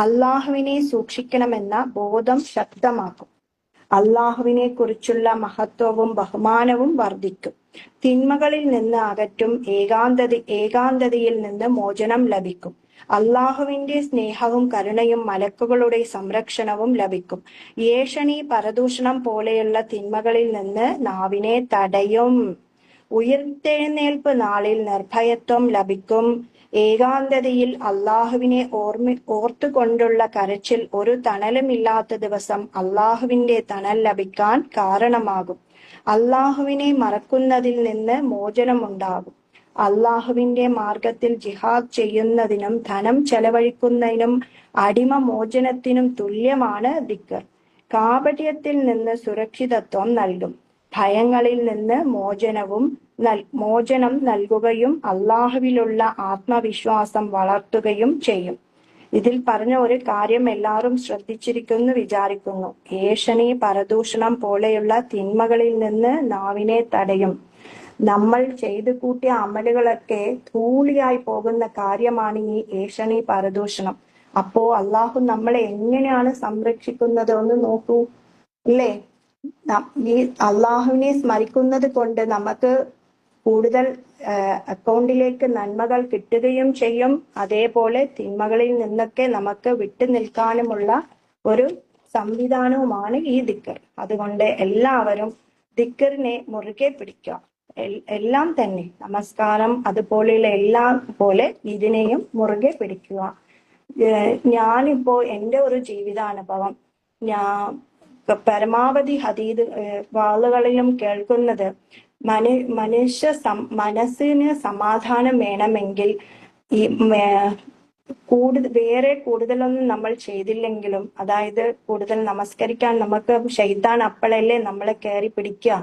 Speaker 1: അള്ളാഹുവിനെ സൂക്ഷിക്കണമെന്ന ബോധം ശക്തമാക്കും, അള്ളാഹുവിനെ കുറിച്ചുള്ള മഹത്വവും ബഹുമാനവും വർദ്ധിക്കും, തിന്മകളിൽ നിന്ന് അകറ്റും, ഏകാന്തതയിൽ നിന്ന് മോചനം ലഭിക്കും, അള്ളാഹുവിന്റെ സ്നേഹവും കരുണയും മലക്കുകളുടെ സംരക്ഷണവും ലഭിക്കും, ഏഷണി പരദൂഷണം പോലെയുള്ള തിന്മകളിൽ നിന്ന് നാവിനെ തടയും, ഉയർത്തെഴുന്നേൽപ്പ് നാളിൽ നിർഭയത്വം ലഭിക്കും, ഏകാന്തതയിൽ അള്ളാഹുവിനെ ഓർത്തുകൊണ്ടുള്ള കരച്ചിൽ ഒരു തണലുമില്ലാത്ത ദിവസം അള്ളാഹുവിന്റെ തണൽ ലഭിക്കാൻ കാരണമാകും, അള്ളാഹുവിനെ മറക്കുന്നതിൽ നിന്ന് മോചനമുണ്ടാകും, അള്ളാഹുവിന്റെ മാർഗത്തിൽ ജിഹാദ് ചെയ്യുന്നതിനും ധനം ചെലവഴിക്കുന്നതിനും അടിമ മോചനത്തിനും തുല്യമാണ് ദിക്ർ. കാപട്യത്തിൽ നിന്ന് സുരക്ഷിതത്വം നൽകും, ഭയങ്ങളിൽ നിന്ന് മോചനം നൽകുകയും അള്ളാഹുവിലുള്ള ആത്മവിശ്വാസം വളർത്തുകയും ചെയ്യും. ഇതിൽ പറഞ്ഞ ഒരു കാര്യം എല്ലാവരും ശ്രദ്ധിച്ചിരിക്കുന്നു വിചാരിക്കുന്നു. ഏഷണി പരദൂഷണം പോലെയുള്ള തിന്മകളിൽ നിന്ന് നാവിനെ തടയും. നമ്മൾ ചെയ്തു കൂട്ടിയ അമലുകളൊക്കെ ധൂളിയായി പോകുന്ന കാര്യമാണ് ഈ ഏഷണി പരദൂഷണം. അപ്പോ അള്ളാഹു നമ്മളെ എങ്ങനെയാണ് സംരക്ഷിക്കുന്നത് ഒന്ന് നോക്കൂ അല്ലേ? ഈ അള്ളാഹുവിനെ സ്മരിക്കുന്നത് കൊണ്ട് നമുക്ക് കൂടുതൽ അക്കൗണ്ടിലേക്ക് നന്മകൾ കിട്ടുകയും ചെയ്യും. അതേപോലെ തിന്മകളിൽ നിന്നൊക്കെ നമുക്ക് വിട്ടു നിൽക്കാനുമുള്ള ഒരു സംവിധാനവുമാണ് ഈ ദിക്ർ. അതുകൊണ്ട് എല്ലാവരും ദിക്റിനെ മുറുകെ പിടിക്കുക. എല്ലാം തന്നെ നമസ്കാരം അതുപോലെയുള്ള എല്ലാം പോലെ ഇതിനെയും മുറുകെ പിടിക്കുക. ഞാനിപ്പോ എൻ്റെ ഒരു ജീവിതാനുഭവം, ഞാൻ പരമാവധി ഹദീദ് വാളുകളിലും കേൾക്കുന്നത് മനസ്സിന് സമാധാനം വേണമെങ്കിൽ ഈ കൂടുതലൊന്നും നമ്മൾ ചെയ്തില്ലെങ്കിലും, അതായത് കൂടുതൽ നമസ്കരിക്കാൻ നമുക്ക് ശൈത്താൻ അപ്പോഴല്ലേ നമ്മളെ കയറി പിടിക്കുക,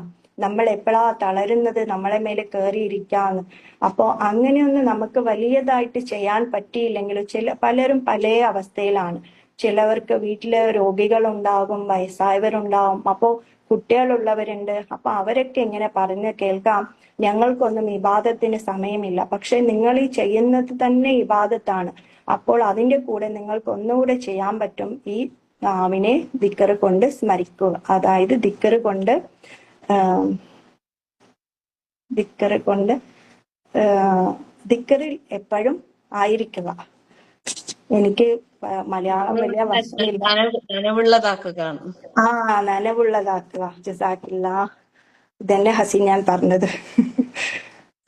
Speaker 1: നമ്മൾ എപ്പോഴാ തളരുന്നത് നമ്മളെ മേലെ കയറിയിരിക്കാന്ന്. അപ്പോ അങ്ങനെയൊന്നും നമുക്ക് വലിയതായിട്ട് ചെയ്യാൻ പറ്റിയില്ലെങ്കിലും പലരും പല അവസ്ഥയിലാണ്. ചിലവർക്ക് വീട്ടില് രോഗികളുണ്ടാകും, വയസ്സായവരുണ്ടാകും, അപ്പോ കുട്ടികളുള്ളവരുണ്ട്. അപ്പൊ അവരൊക്കെ ഇങ്ങനെ പറഞ്ഞ് കേൾക്കാം, ഞങ്ങൾക്കൊന്നും ഇബാദത്തിന് സമയമില്ല. പക്ഷെ നിങ്ങൾ ഈ ചെയ്യുന്നത് തന്നെ ഇബാദത്താണ്. അപ്പോൾ അതിന്റെ കൂടെ നിങ്ങൾക്ക് ഒന്നുകൂടെ ചെയ്യാൻ പറ്റും, ഈ നാവിനെ ദിക്ർ കൊണ്ട് സ്മരിക്കുക. അതായത് ദിക്റിൽ എപ്പോഴും ആയിരിക്കുക. എനിക്ക് മലയാളം വലിയ വശമില്ല. നനവുള്ളതാക്കുക. ജസാക്കില്ല. ഇതന്നെ ഹസീൻ ഞാൻ പറഞ്ഞത്.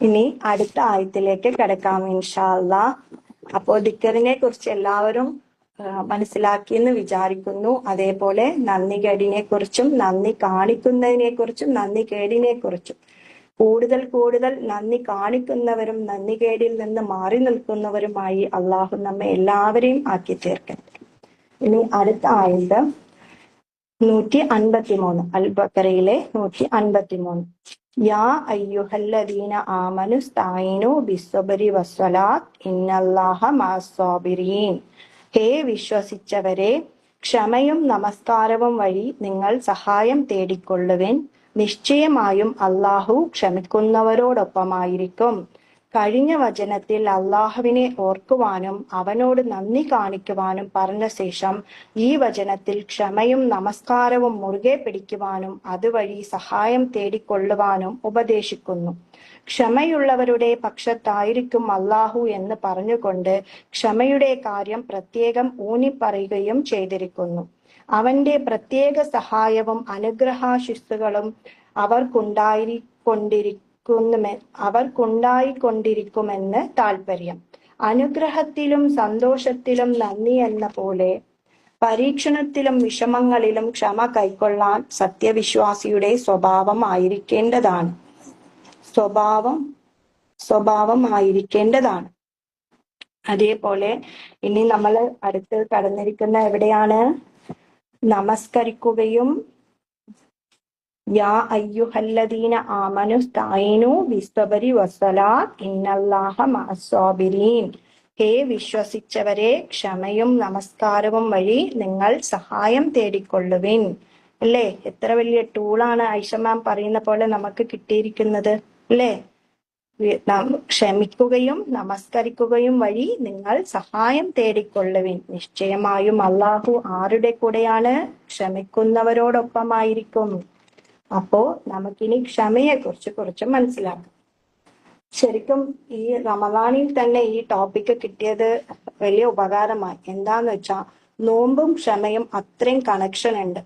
Speaker 1: ഇനി അടുത്ത ആയത്തിലേക്ക് കിടക്കാം ഇൻഷാ അല്ലാ. അപ്പോ ദിക്റിനെ കുറിച്ച് എല്ലാവരും മനസ്സിലാക്കിയെന്ന് വിചാരിക്കുന്നു. അതേപോലെ നന്ദി കേടിനെ കുറിച്ചും നന്ദി കാണിക്കുന്നതിനെ കുറിച്ചും നന്ദി കേടിനെ കുറിച്ചും കൂടുതൽ നന്ദി കാണിക്കുന്നവരും നന്ദി കേടിൽ നിന്ന് മാറി നിൽക്കുന്നവരുമായി അള്ളാഹു നമ്മെ എല്ലാവരെയും ആക്കി തീർക്കട്ടെ. ഇനി അടുത്ത ആയത്ത് 153, അൽ ബഖറയിലെ 153. യാ അയ്യുഹല്ലദീന ആമനു സ്തഈനു ബിസ്സബ്രി വസ്സലാത്ത് ഇന്നല്ലാഹ മഅസ്സാബിരീൻ. ഹേ വിശ്വസിച്ചവരെ, ക്ഷമയും നമസ്കാരവും വഴി നിങ്ങൾ സഹായം തേടിക്കൊള്ളുവിൻ. നിശ്ചയമായും അള്ളാഹു ക്ഷമിക്കുന്നവരോടൊപ്പമായിരിക്കും. കഴിഞ്ഞ വചനത്തിൽ അള്ളാഹുവിനെ ഓർക്കുവാനും അവനോട് നന്ദി കാണിക്കുവാനും പറഞ്ഞ ശേഷം ഈ വചനത്തിൽ ക്ഷമയും നമസ്കാരവും മുറുകെ പിടിക്കുവാനും അതുവഴി സഹായം തേടിക്കൊള്ളുവാനും ഉപദേശിക്കുന്നു. ക്ഷമയുള്ളവരുടെ പക്ഷത്തായിരിക്കും അള്ളാഹു എന്ന് പറഞ്ഞുകൊണ്ട് ക്ഷമയുടെ കാര്യം പ്രത്യേകം ഊന്നിപ്പറയുകയും ചെയ്തിരിക്കുന്നു. അവന്റെ പ്രത്യേക സഹായവും അനുഗ്രഹാശിസ്സുകളും അവർക്കുണ്ടായിക്കൊണ്ടിരിക്കുമെന്ന് താല്പര്യം. അനുഗ്രഹത്തിലും സന്തോഷത്തിലും നന്ദി എന്ന പോലെ പരീക്ഷണത്തിലും വിഷമങ്ങളിലും ക്ഷമ കൈക്കൊള്ളാൻ സത്യവിശ്വാസിയുടെ സ്വഭാവമായിരിക്കേണ്ടതാണ്. അതേപോലെ ഇനി നമ്മൾ അടുത്ത് കടന്നിരിക്കുന്ന എവിടെയാണ്? നമസ്കരിക്കുകയും യാ അയ്യുഹല്ലദീന ആമനു സ്തഈനു ബിസ്സബരി വസ്സലാത്ത് ഇന്നല്ലാഹ മഅസ്സാബിരീൻ. ഹേ വിശ്വസിച്ചവരെ, ക്ഷമയും നമസ്കാരവും വഴി നിങ്ങൾ സഹായം തേടിക്കൊള്ളുവിൻ. അല്ലേ? എത്ര വലിയ ടൂളാണ് ഐഷ മാം പറയുന്ന പോലെ നമുക്ക് കിട്ടിയിരിക്കുന്നത് അല്ലേ? ക്ഷമിക്കുകയും നമസ്കരിക്കുകയും വഴി നിങ്ങൾ സഹായം തേടിക്കൊള്ളുവിൻ. നിശ്ചയമായും അള്ളാഹു ആരുടെ കൂടെയാണ്? ക്ഷമിക്കുന്നവരോടൊപ്പമായിരിക്കും. അപ്പോ നമുക്കിനി ക്ഷമയെ കുറിച്ച് കുറച്ച് മനസ്സിലാക്കാം. ശരിക്കും ഈ റമദാനിൽ തന്നെ ഈ ടോപ്പിക്ക് കിട്ടിയത് വലിയ ഉപകാരമായി. എന്താന്ന് വെച്ചാൽ നോമ്പും ക്ഷമയും അത്രയും കണക്ഷൻ ഉണ്ട്.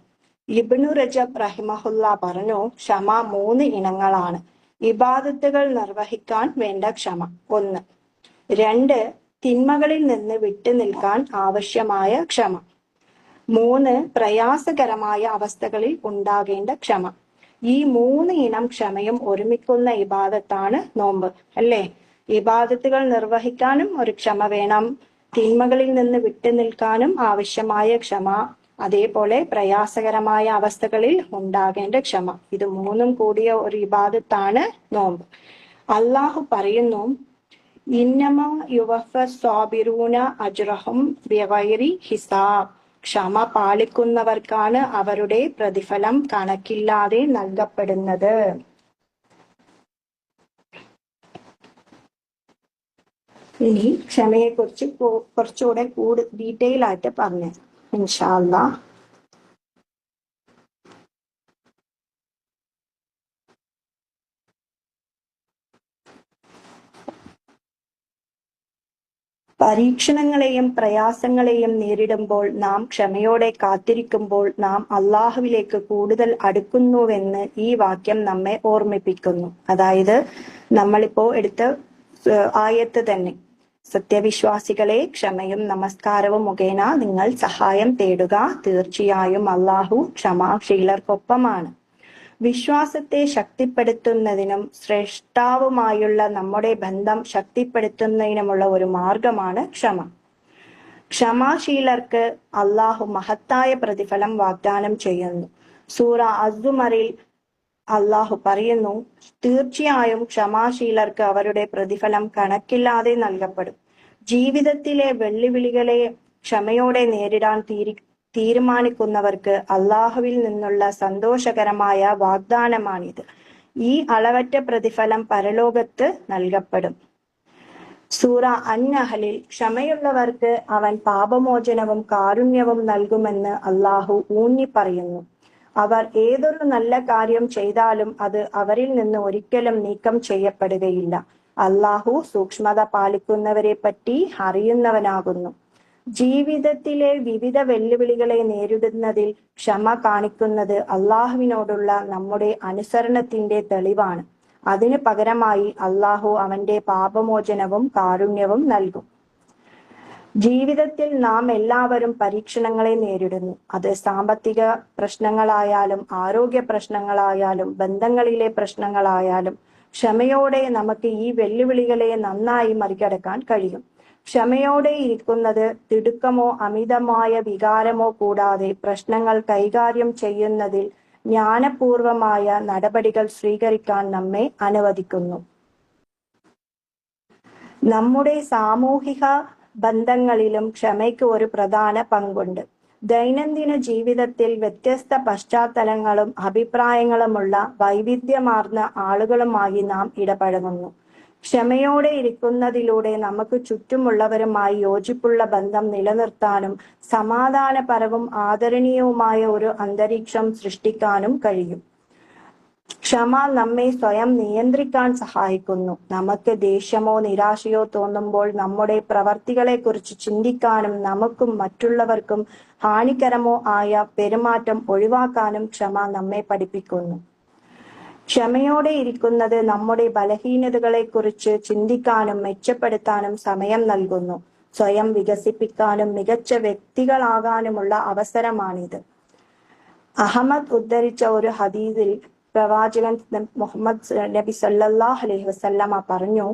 Speaker 1: ഇബ്നു റജബ് റഹിമഹുല്ല പറഞ്ഞു, ക്ഷമ 3 ഇനങ്ങളാണ്. ഇബാദത്തുകൾ നിർവഹിക്കാൻ വേണ്ട ക്ഷമ 1. 2, തിന്മകളിൽ നിന്ന് വിട്ടുനിൽക്കാൻ ആവശ്യമായ ക്ഷമ. 3, പ്രയാസകരമായ അവസ്ഥകളിൽ ഉണ്ടാകേണ്ട ക്ഷമ. ഈ 3 ഇനം ക്ഷമയും ഒരുമിക്കുന്ന ഇബാദത്താണ് നോമ്പ്, അല്ലേ? ഇബാദത്തുകൾ നിർവഹിക്കാനും ഒരു ക്ഷമ വേണം, തിന്മകളിൽ നിന്ന് വിട്ടുനിൽക്കാനും ആവശ്യമായ ക്ഷമ, അതേപോലെ പ്രയാസകരമായ അവസ്ഥകളിൽ ഉണ്ടാകേണ്ട ക്ഷമ. ഇത് 3ഉം കൂടിയ ഒരു ഇബാദത്താണ് നോമ്പ്. അള്ളാഹു പറയുന്നു, ഇന്നമാ യുവഫ സ്വാബിറൂന അജ്റഹും ബിഗൈരി ഹിസാബ്. ക്ഷമ പാലിക്കുന്നവർക്കാണ് അവരുടെ പ്രതിഫലം കണക്കില്ലാതെ നൽകപ്പെടുന്നത്. ഇനി ക്ഷമയെ കുറിച്ച് കുറച്ചുകൂടെ ഡീറ്റെയിൽ ആയിട്ട് പറഞ്ഞു ഇൻഷാ അല്ലാഹ്. പരീക്ഷണങ്ങളെയും പ്രയാസങ്ങളെയും നേരിടുമ്പോൾ നാം ക്ഷമയോടെ കാത്തിരിക്കുമ്പോൾ നാം അള്ളാഹുവിലേക്ക് കൂടുതൽ അടുക്കുന്നുവെന്ന് ഈ വാക്യം നമ്മെ ഓർമ്മിപ്പിക്കുന്നു. അതായത് നമ്മളിപ്പോ എടുത്ത ആയത്ത് തന്നെ, സത്യവിശ്വാസികളെ, ക്ഷമയും നമസ്കാരവും മുഖേന നിങ്ങൾ സഹായം തേടുക, തീർച്ചയായും അള്ളാഹു ക്ഷമാശീലർക്കൊപ്പമാണ്. വിശ്വാസത്തെ ശക്തിപ്പെടുത്തുന്നതിനും ശ്രേഷ്ഠാവുമായുള്ള നമ്മുടെ ബന്ധം ശക്തിപ്പെടുത്തുന്നതിനുമുള്ള ഒരു മാർഗമാണ് ക്ഷമ. ക്ഷമാശീലർക്ക് അള്ളാഹു മഹത്തായ പ്രതിഫലം വാഗ്ദാനം ചെയ്യുന്നു. സൂറ അസ്സുമറിൽ അള്ളാഹു പറയുന്നു, തീർച്ചയായും ക്ഷമാശീലർക്ക് അവരുടെ പ്രതിഫലം കണക്കില്ലാതെ നൽകപ്പെടും. ജീവിതത്തിലെ വെല്ലുവിളികളെ ക്ഷമയോടെ നേരിടാൻ തീരുമാനിക്കുന്നവർക്ക് അള്ളാഹുവിൽ നിന്നുള്ള സന്തോഷകരമായ വാഗ്ദാനമാണിത്. ഈ അളവറ്റ പ്രതിഫലം പരലോകത്ത് നൽകപ്പെടും. സൂറ അൻ-നഹ്ലിൽ ക്ഷമയുള്ളവർക്ക് അവൻ പാപമോചനവും കാരുണ്യവും നൽകുമെന്ന് അള്ളാഹു ഊന്നി പറയുന്നു. അവർ ഏതൊരു നല്ല കാര്യം ചെയ്താലും അത് അവരിൽ നിന്ന് ഒരിക്കലും നീക്കം ചെയ്യപ്പെടുകയില്ല. അള്ളാഹു സൂക്ഷ്മത പാലിക്കുന്നവരെ പറ്റി അറിയുന്നവനാകുന്നു. ജീവിതത്തിലെ വിവിധ വെല്ലുവിളികളെ നേരിടുന്നതിൽ ക്ഷമ കാണിക്കുന്നത് അള്ളാഹുവിനോടുള്ള നമ്മുടെ അനുസരണത്തിന്റെ തെളിവാണ്. അതിനു പകരമായി അള്ളാഹു അവന്റെ പാപമോചനവും കാരുണ്യവും നൽകും. ജീവിതത്തിൽ നാം എല്ലാവരും പരീക്ഷണങ്ങളെ നേരിടുന്നു. അത് സാമ്പത്തിക പ്രശ്നങ്ങളായാലും ആരോഗ്യ പ്രശ്നങ്ങളായാലും ബന്ധങ്ങളിലെ പ്രശ്നങ്ങളായാലും ക്ഷമയോടെ നമുക്ക് ഈ വെല്ലുവിളികളെ നന്നായി മറികടക്കാൻ കഴിയും. ക്ഷമയോടെ ഇരിക്കുന്നത് തിടുക്കമോ അമിതമായ വികാരമോ കൂടാതെ പ്രശ്നങ്ങൾ കൈകാര്യം ചെയ്യുന്നതിൽ ജ്ഞാനപൂർവമായ നടപടികൾ സ്വീകരിക്കാൻ നമ്മെ അനുവദിക്കുന്നു. നമ്മുടെ സാമൂഹിക ബന്ധങ്ങളിലും ക്ഷമയ്ക്ക് ഒരു പ്രധാന പങ്കുണ്ട്. ദൈനംദിന ജീവിതത്തിൽ വ്യത്യസ്ത പശ്ചാത്തലങ്ങളും അഭിപ്രായങ്ങളുമുള്ള വൈവിധ്യമാർന്ന ആളുകളുമായി നാം ഇടപഴകുന്നു. ക്ഷമയോടെ ഇരിക്കുന്നതിലൂടെ നമുക്ക് ചുറ്റുമുള്ളവരുമായി യോജിപ്പുള്ള ബന്ധം നിലനിർത്താനും സമാധാനപരവും ആദരണീയവുമായ ഒരു അന്തരീക്ഷം സൃഷ്ടിക്കാനും കഴിയും. ക്ഷമ നമ്മെ സ്വയം നിയന്ത്രിക്കാൻ സഹായിക്കുന്നു. നമുക്ക് ദേഷ്യമോ നിരാശയോ തോന്നുമ്പോൾ നമ്മുടെ പ്രവർത്തികളെ കുറിച്ച് ചിന്തിക്കാനും നമുക്കും മറ്റുള്ളവർക്കും ഹാനികരമോ ആയ പെരുമാറ്റം ഒഴിവാക്കാനും ക്ഷമ നമ്മെ പഠിപ്പിക്കുന്നു. ക്ഷമയോടെ ഇരിക്കുന്നത് നമ്മുടെ ബലഹീനതകളെ കുറിച്ച് ചിന്തിക്കാനും മെച്ചപ്പെടുത്താനും സമയം നൽകുന്നു. സ്വയം വികസിപ്പിക്കാനും മികച്ച വ്യക്തികളാകാനുമുള്ള അവസരമാണിത്. അഹമ്മദ് ഉദ്ധരിച്ച ഒരു ഹദീസിൽ പ്രവാചകൻ മുഹമ്മദ് നബി സല്ലല്ലാഹു അലൈഹി വസല്ലമ പറഞ്ഞു,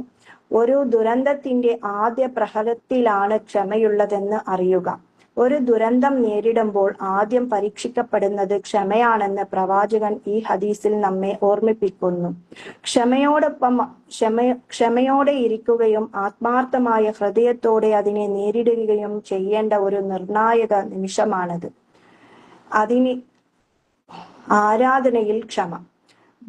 Speaker 1: ഒരു ദുരന്തത്തിന്റെ ആദ്യ പ്രഹരത്തിലാണ് ക്ഷമയുള്ളതെന്ന് അറിയുക. ഒരു ദുരന്തം നേരിടുമ്പോൾ ആദ്യം പരീക്ഷിക്കപ്പെടുന്നത് ക്ഷമയാണെന്ന് പ്രവാചകൻ ഈ ഹദീസിൽ നമ്മെ ഓർമ്മിപ്പിക്കുന്നു. ക്ഷമയോടെ ഇരിക്കുകയും ആത്മാർത്ഥമായ ഹൃദയത്തോടെ അതിനെ നേരിടുകയും ചെയ്യേണ്ട ഒരു നിർണായക നിമിഷമാണത്. അതിന് ആരാധനയിൽ ക്ഷമ.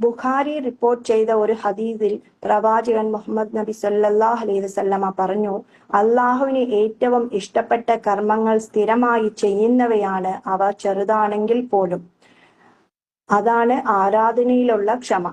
Speaker 1: ബുഖാരി റിപ്പോർട്ട് ചെയ്ത ഒരു ഹദീസിൽ പ്രവാചകൻ മുഹമ്മദ് നബി സല്ലല്ലാഹു അലൈഹി വസല്ലമ പറഞ്ഞു, അള്ളാഹുവിന് ഏറ്റവും ഇഷ്ടപ്പെട്ട കർമ്മങ്ങൾ സ്ഥിരമായി ചെയ്യുന്നവയാണ്, അവ ചെറുതാണെങ്കിൽ പോലും. അതാണ് ആരാധനയിലുള്ള ക്ഷമ.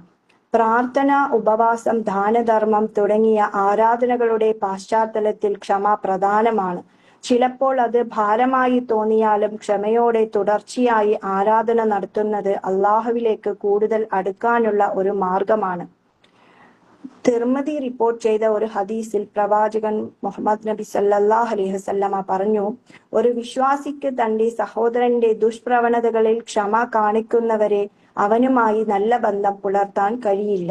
Speaker 1: പ്രാർത്ഥന, ഉപവാസം, ദാനധർമ്മം തുടങ്ങിയ ആരാധനകളുടെ പശ്ചാത്തലത്തിൽ ക്ഷമ പ്രധാനമാണ്. ചിലപ്പോൾ അത് ഭാരമായി തോന്നിയാലും ക്ഷമയോടെ തുടർച്ചയായി ആരാധന നടത്തുന്നത് അള്ളാഹുവിലേക്ക് കൂടുതൽ അടുക്കാനുള്ള ഒരു മാർഗമാണ്. തിർമിദി റിപ്പോർട്ട് ചെയ്ത ഒരു ഹദീസിൽ പ്രവാചകൻ മുഹമ്മദ് നബി സല്ലല്ലാഹു അലൈഹി വസല്ലമ പറഞ്ഞു, ഒരു വിശ്വാസിക്ക് തന്റെ സഹോദരന്റെ ദുഷ്പ്രവണതകളിൽ ക്ഷമ കാണിക്കുന്നവരെ അവനുമായി നല്ല ബന്ധം പുലർത്താൻ കഴിയില്ല.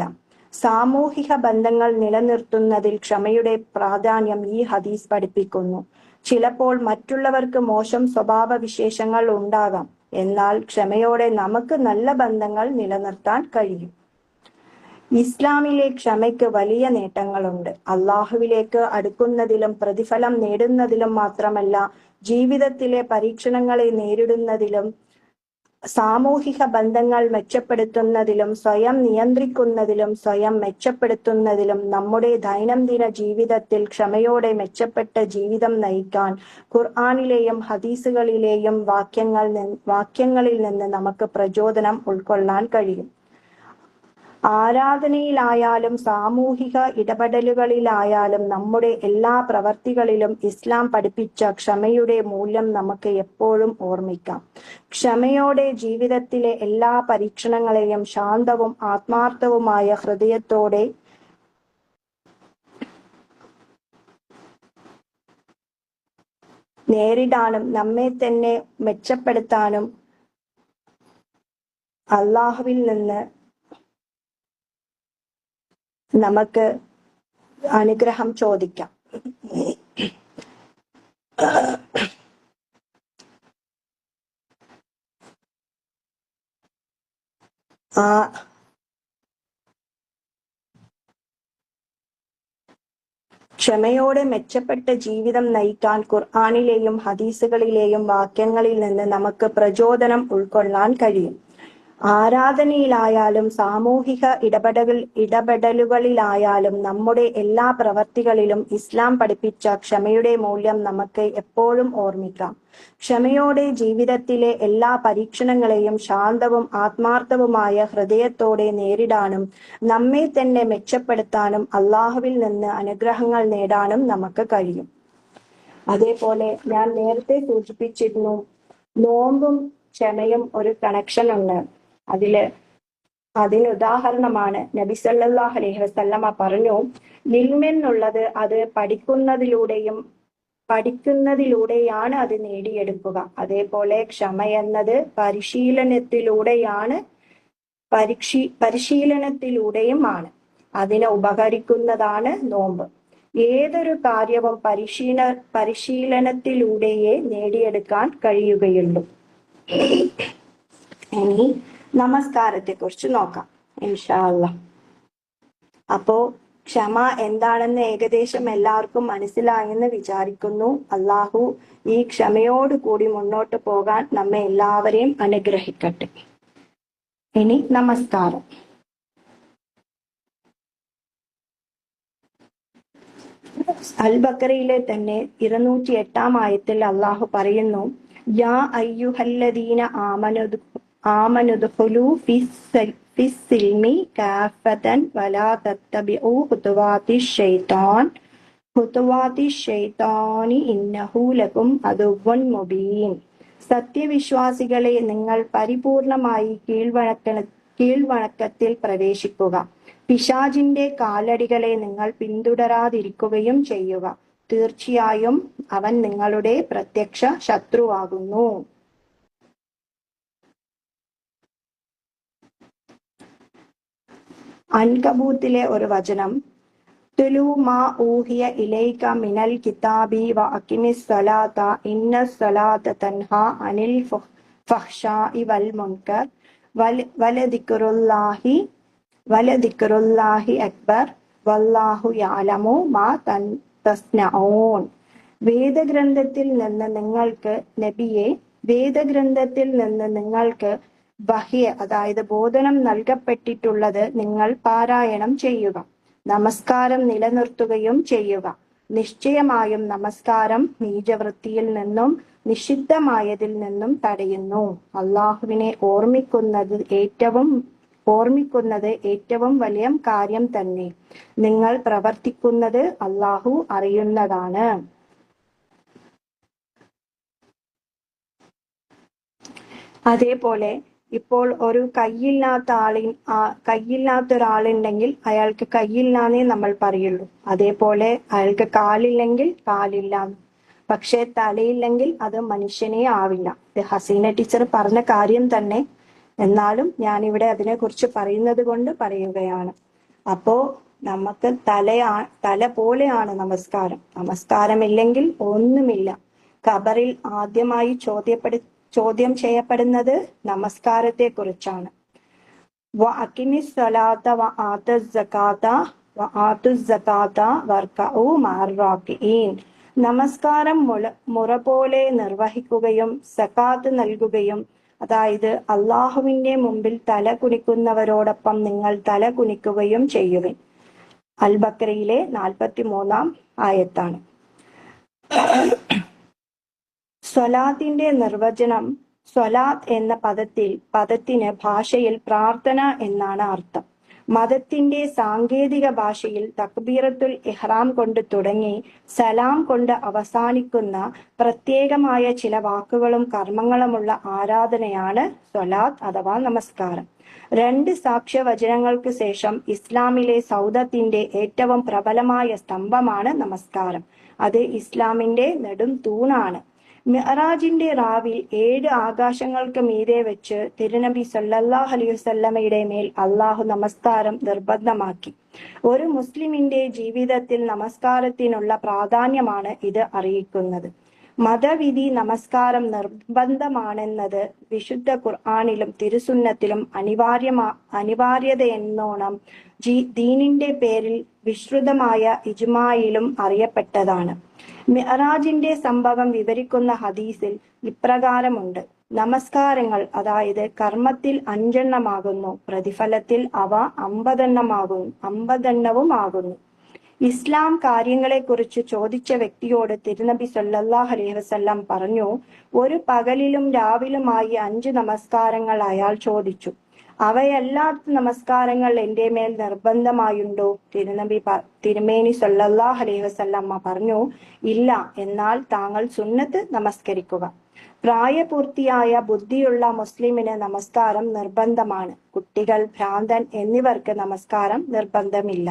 Speaker 1: സാമൂഹിക ബന്ധങ്ങൾ നിലനിർത്തുന്നതിൽ ക്ഷമയുടെ പ്രാധാന്യം ഈ ഹദീസ് പഠിപ്പിക്കുന്നു. ചിലപ്പോൾ മറ്റുള്ളവർക്ക് മോശം സ്വഭാവ വിശേഷങ്ങൾ ഉണ്ടാകാം, എന്നാൽ ക്ഷമയോടെ നമുക്ക് നല്ല ബന്ധങ്ങൾ നിലനിർത്താൻ കഴിയും. ഇസ്ലാമിലെ ക്ഷമയ്ക്ക് വലിയ നേട്ടങ്ങളുണ്ട്. അള്ളാഹുവിലേക്ക് അടുക്കുന്നതിലും പ്രതിഫലം നേടുന്നതിലും മാത്രമല്ല, ജീവിതത്തിലെ പരീക്ഷണങ്ങളെ നേരിടുന്നതിലും സാമൂഹിക ബന്ധങ്ങൾ മെച്ചപ്പെടുത്തുന്നതിലും സ്വയം നിയന്ത്രിക്കുന്നതിലും സ്വയം മെച്ചപ്പെടുത്തുന്നതിലും നമ്മുടെ ദൈനംദിന ജീവിതത്തിൽ ക്ഷമയോടെ മെച്ചപ്പെട്ട ജീവിതം നയിക്കാൻ ഖുർആനിലെയും ഹദീസുകളിലെയും വാക്യങ്ങളിൽ നിന്ന് നമുക്ക് പ്രചോദനം ഉൾക്കൊള്ളാൻ കഴിയും. ആരാധനയിലായാലും സാമൂഹിക ഇടപെടലുകളിലായാലും നമ്മുടെ എല്ലാ പ്രവർത്തികളിലും ഇസ്ലാം പഠിപ്പിച്ച ക്ഷമയുടെ മൂല്യം നമുക്ക് എപ്പോഴും ഓർമ്മിക്കാം. ക്ഷമയോടെ ജീവിതത്തിലെ എല്ലാ പരീക്ഷണങ്ങളെയും ശാന്തവും ആത്മാർത്ഥവുമായ ഹൃദയത്തോടെ നേരിടാനും നമ്മെ തന്നെ മെച്ചപ്പെടുത്താനും അള്ളാഹുവിൽ നിന്ന് നമുക്ക് അനുഗ്രഹം ചോദിക്കാം. ക്ഷമയോടെ മെച്ചപ്പെട്ട ജീവിതം നയിക്കാൻ ഖുർആനിലെയും ഹദീസുകളിലെയും വാക്യങ്ങളിൽ നിന്ന് നമുക്ക് പ്രചോദനം ഉൾക്കൊള്ളാൻ കഴിയും. ആരാധനയിലായാലും സാമൂഹിക ഇടപെടലുകളിലായാലും നമ്മുടെ എല്ലാ പ്രവർത്തികളിലും ഇസ്ലാം പഠിപ്പിച്ച ക്ഷമയുടെ മൂല്യം നമുക്ക് എപ്പോഴും ഓർമ്മിക്കാം. ക്ഷമയോടെ ജീവിതത്തിലെ എല്ലാ പരീക്ഷണങ്ങളെയും ശാന്തവും ആത്മാർത്ഥവുമായ ഹൃദയത്തോടെ നേരിടാനും നമ്മെ തന്നെ മെച്ചപ്പെടുത്താനും അള്ളാഹുവിൽ നിന്ന് അനുഗ്രഹങ്ങൾ നേടാനും നമുക്ക് കഴിയും. അതേപോലെ ഞാൻ നേരത്തെ സൂചിപ്പിച്ചിരുന്നു, നോമ്പും ക്ഷമയും ഒരു കണക്ഷൻ ഉണ്ട്. അതിനുദാഹരണമാണ് നബി സല്ലല്ലാഹു അലൈഹി വസല്ലമ പറഞ്ഞു, ഇൽമെന്നുള്ളത് അത് പഠിക്കുന്നതിലൂടെയാണ് അത് നേടിയെടുക്കുക. അതേപോലെ ക്ഷമ എന്നത് പരിശീലനത്തിലൂടെയുമാണ്. അതിന് ഉപകരിക്കുന്നതാണ് നോമ്പ്. ഏതൊരു കാര്യവും പരിശീലനത്തിലൂടെയേ നേടിയെടുക്കാൻ കഴിയുകയുള്ളൂ. ഇനി നമസ്കാരത്തെ കുറിച്ച് നോക്കാം ഇൻഷാ അല്ലാഹ്. അപ്പോ ക്ഷമ എന്താണെന്ന് ഏകദേശം എല്ലാവർക്കും മനസ്സിലായെന്ന് വിചാരിക്കുന്നു. അള്ളാഹു ഈ ക്ഷമയോടുകൂടി മുന്നോട്ട് പോകാൻ നമ്മെ എല്ലാവരെയും അനുഗ്രഹിക്കട്ടെ. ഇനി നമസ്കാരം. അൽ ബഖറയിലെ തന്നെ 208 ആയത്തിൽ അള്ളാഹു പറയുന്നു, യാ അയ്യുഹല്ലദീന ആമനുദ്ഖുലൂ ഫിസ്സിൽമി കാഫതൻ വലാ തത്തബിഉ ഖുതുവാതിശ്ശൈത്താനി ഇന്നഹു ലകും അദുവ്വുൻ മുബീൻ. സത്യവിശ്വാസികളെ, നിങ്ങൾ പരിപൂർണമായി കീഴ്വണക്കത്തിൽ പ്രവേശിക്കുക. പിശാചിന്റെ കാലടികളെ നിങ്ങൾ പിന്തുടരാതിരിക്കുകയും ചെയ്യുക. തീർച്ചയായും അവൻ നിങ്ങളുടെ പ്രത്യക്ഷ ശത്രുവാകുന്നു. അൻകബൂത്തിലെ ഒരു വചനം, തുലു മാ ഊഹിയ ഇലൈക മിനൽ കിതാബി വ അഖിമിസ് സ്വലാത്ത ഇന്ന സ്വലാത്ത തൻഹ അനിൽ ഫഹ്ശാഇ വൽ മുൻകർ വലദിക്റുല്ലാഹി അക്ബർ വല്ലാഹു യഅലമു മാ തസ്നഊൻ. വേദഗ്രന്ഥത്തിൽ നിന്ന് നിങ്ങൾക്ക് നബിയെ, വേദഗ്രന്ഥത്തിൽ നിന്ന് നിങ്ങൾക്ക് വഹ്യ അതായത് ബോധനം നൽകപ്പെട്ടിട്ടുള്ളത് നിങ്ങൾ പാരായണം ചെയ്യുക, നമസ്കാരം നിലനിർത്തുകയും ചെയ്യുക. നിശ്ചയമായും നമസ്കാരം നീചവൃത്തിയിൽ നിന്നും നിഷിദ്ധമായതിൽ നിന്നും തടയുന്നു. അള്ളാഹുവിനെ ഓർമ്മിക്കുന്നത് ഏറ്റവും വലിയ കാര്യം തന്നെ. നിങ്ങൾ പ്രവർത്തിക്കുന്നത് അള്ളാഹു അറിയുന്നതാണ്. അതേപോലെ ഇപ്പോൾ ഒരു കയ്യില്ലാത്ത ഒരാളുണ്ടെങ്കിൽ അയാൾക്ക് കയ്യില്ലാന്നേ നമ്മൾ പറയുള്ളൂ. അതേപോലെ അയാൾക്ക് കാലില്ലെങ്കിൽ കാലില്ല, പക്ഷെ തലയില്ലെങ്കിൽ അത് മനുഷ്യനേ ആവില്ല. ഇത് ഹസീന ടീച്ചർ പറഞ്ഞ കാര്യം തന്നെ, എന്നാലും ഞാനിവിടെ അതിനെക്കുറിച്ച് പറയുന്നത് കൊണ്ട് പറയുകയാണ്. അപ്പോ നമുക്ക് തല പോലെയാണ് നമസ്കാരം. നമസ്കാരമില്ലെങ്കിൽ ഒന്നുമില്ല. ഖബറിൽ ആദ്യമായി ചോദ്യം ചെയ്യപ്പെടുന്നത് നമസ്കാരത്തെ കുറിച്ചാണ്. നമസ്കാരം മുറ പോലെ നിർവഹിക്കുകയും സകാത്ത് നൽകുകയും, അതായത് അള്ളാഹുവിന്റെ മുമ്പിൽ തല കുനിക്കുന്നവരോടൊപ്പം നിങ്ങൾ തല കുനിക്കുകയും ചെയ്യുവിൻ. അൽ ബക്കറയിലെ 43-ാം ആയത്താണ്. സ്വലാത്തിന്റെ നിർവചനം, സ്വലാത്ത് എന്ന പദത്തിന് ഭാഷയിൽ പ്രാർത്ഥന എന്നാണ് അർത്ഥം. മതത്തിന്റെ സാങ്കേതിക ഭാഷയിൽ തക്ബീറത്തുൽ ഇഹ്റാം കൊണ്ട് തുടങ്ങി സലാം കൊണ്ട് അവസാനിക്കുന്ന പ്രത്യേകമായ ചില വാക്കുകളും കർമ്മങ്ങളുമുള്ള ആരാധനയാണ് സ്വലാത്ത് അഥവാ നമസ്കാരം. 2 സാക്ഷ്യവചനങ്ങൾക്ക് ശേഷം ഇസ്ലാമിലെ സൗദത്തിന്റെ ഏറ്റവും പ്രബലമായ സ്തംഭമാണ് നമസ്കാരം. അത് ഇസ്ലാമിന്റെ നെടും തൂണാണ്. മിഅ്റാജിന്റെ രാവിൽ 7 ആകാശങ്ങൾക്ക് മീതെ വെച്ച് തിരുനബി സല്ലല്ലാഹു അലൈഹി വസല്ലമയുടെ മേൽ അള്ളാഹു നമസ്കാരം നിർബന്ധമാക്കി. ഒരു മുസ്ലിമിന്റെ ജീവിതത്തിൽ നമസ്കാരത്തിനുള്ള പ്രാധാന്യമാണ് ഇത് അറിയിക്കുന്നത്. മതവിധി നമസ്കാരം നിർബന്ധമാണെന്നത് വിശുദ്ധ ഖുർആനിലും തിരുസുന്നത്തിലും അനിവാര്യതയെന്നോണം ദീനിന്റെ പേരിൽ വിശ്രുതമായ ഇജ്മായിലും അറിയപ്പെട്ടതാണ്. മിഅ്റാജിന്റെ സംഭവം വിവരിക്കുന്ന ഹദീസിൽ ഇപ്രകാരമുണ്ട്: നമസ്കാരങ്ങൾ അതായത് കർമ്മത്തിൽ 5 എണ്ണമാകുന്നു, പ്രതിഫലത്തിൽ അവ 50 എണ്ണവുമാകുന്നു. ഇസ്ലാം കാര്യങ്ങളെ കുറിച്ച് ചോദിച്ച വ്യക്തിയോട് തിരുനബി സല്ലല്ലാഹു അലൈഹി വസല്ലം പറഞ്ഞു, ഒരു പകലിലും രാവിലുമായി 5 നമസ്കാരങ്ങൾ അയാൾ ചോദിച്ചു. അവയല്ലാത്ത നമസ്കാരങ്ങൾ എന്റെ മേൽ നിർബന്ധമായുണ്ടോ? തിരുമേനി സല്ലല്ലാഹു അലൈഹി വസല്ലം പറഞ്ഞു, ഇല്ല, എന്നാൽ താങ്കൾ സുന്നത്ത് നമസ്കരിക്കുക. പ്രായപൂർത്തിയായ ബുദ്ധിയുള്ള മുസ്ലിമിന് നമസ്കാരം നിർബന്ധമാണ്. കുട്ടികൾ, ഭ്രാന്തൻ എന്നിവർക്ക് നമസ്കാരം നിർബന്ധമില്ല.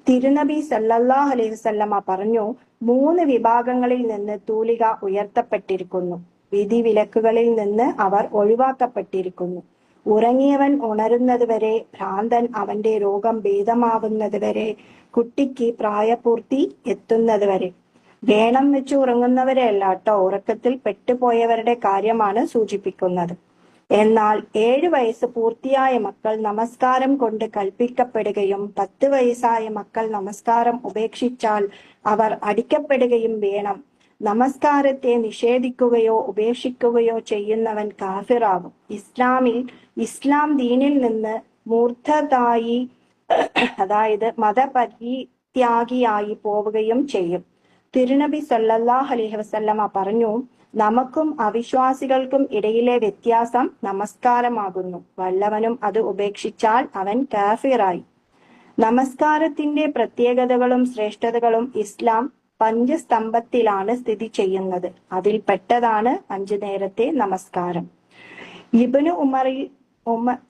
Speaker 1: തിരുനബി സല്ലല്ലാഹു അലൈഹി വസല്ലം പറഞ്ഞു, 3 വിഭാഗങ്ങളിൽ നിന്ന് തൂലിക ഉയർത്തപ്പെട്ടിരിക്കുന്നു. വിധി വിലക്കുകളിൽ നിന്ന് അവർ ഒഴിവാക്കപ്പെട്ടിരിക്കുന്നു. ഉറങ്ങിയവൻ ഉണരുന്നതുവരെ, ഭ്രാന്തൻ അവന്റെ രോഗം ഭേദമാവുന്നതുവരെ, കുട്ടിക്ക് പ്രായപൂർത്തി എത്തുന്നതുവരെ. വേണം വെച്ച് ഉറങ്ങുന്നവരെ അല്ല കേട്ടോ, ഉറക്കത്തിൽ പെട്ടുപോയവരുടെ കാര്യമാണ് സൂചിപ്പിക്കുന്നത്. എന്നാൽ 7 വയസ്സ് പൂർത്തിയായ മക്കൾ നമസ്കാരം കൊണ്ട് കൽപ്പിക്കപ്പെടുകയും 10 വയസ്സായ മക്കൾ നമസ്കാരം ഉപേക്ഷിച്ചാൽ അവർ അടിക്കപ്പെടുകയും വേണം. നമസ്കാരത്തെ നിഷേധിക്കുകയോ ഉപേക്ഷിക്കുകയോ ചെയ്യുന്നവൻ കാഫിറാകും. ഇസ്ലാം ദീനിൽ നിന്ന് മൂർത്തതായി, അതായത് മതപരിത്യാഗിയായി പോവുകയും ചെയ്യും. തിരുനബി സല്ലല്ലാഹു അലൈഹി വസല്ലമ പറഞ്ഞു, നമുക്കും അവിശ്വാസികൾക്കും ഇടയിലെ വ്യത്യാസം നമസ്കാരമാകുന്നു. വല്ലവനും അത് ഉപേക്ഷിച്ചാൽ അവൻ കാഫിറായി. നമസ്കാരത്തിന്റെ പ്രത്യേകതകളും ശ്രേഷ്ഠതകളും ഇസ്ലാം 5 സ്തംഭത്തിലാണ് സ്ഥിതി ചെയ്യുന്നത്. അതിൽ പെട്ടതാണ് 5 നേരത്തെ നമസ്കാരം. ഇബ്നു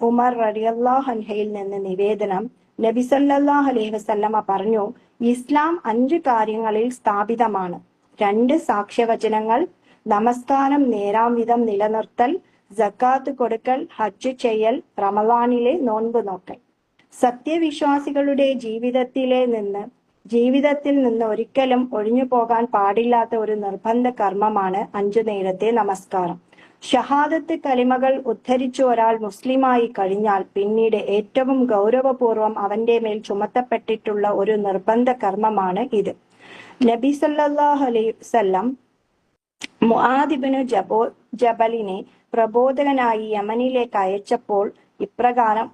Speaker 1: ഉമർ റളിയല്ലാഹു അൻഹയിൽ നിന്ന് നിവേദനം, നബി സല്ലല്ലാഹു അലൈഹി വസല്ലമ പറഞ്ഞു, ഇസ്ലാം 5 കാര്യങ്ങളിൽ സ്ഥാപിതമാണ്. 2 സാക്ഷ്യവചനങ്ങൾ, നമസ്കാരം നേരാം വിധം നിലനിർത്തൽ, സക്കാത്ത് കൊടുക്കൽ, ഹജ്ജ് ചെയ്യൽ, റമളാനിലെ നോൻപ് നോക്കൽ. സത്യവിശ്വാസികളുടെ ജീവിതത്തിൽ നിന്ന് ഒരിക്കലും ഒഴിഞ്ഞു പോകാൻ പാടില്ലാത്ത ഒരു നിർബന്ധ കർമ്മമാണ് 5 നേരത്തെ നമസ്കാരം. ഷഹാദത്ത് കലിമകൾ ഉദ്ധരിച്ചു ഒരാൾ മുസ്ലിമായി കഴിഞ്ഞാൽ പിന്നീട് ഏറ്റവും ഗൗരവപൂർവം അവന്റെ മേൽ ചുമത്തപ്പെട്ടിട്ടുള്ള ഒരു നിർബന്ധ കർമ്മമാണ് ഇത്. നബി സല്ലല്ലാഹു അലൈഹി വസല്ലം മുആദ് ഇബ്നു ജബലിനെ പ്രബോധകനായി യമനിലേക്ക് അയച്ചപ്പോൾ ഇപ്രകാരം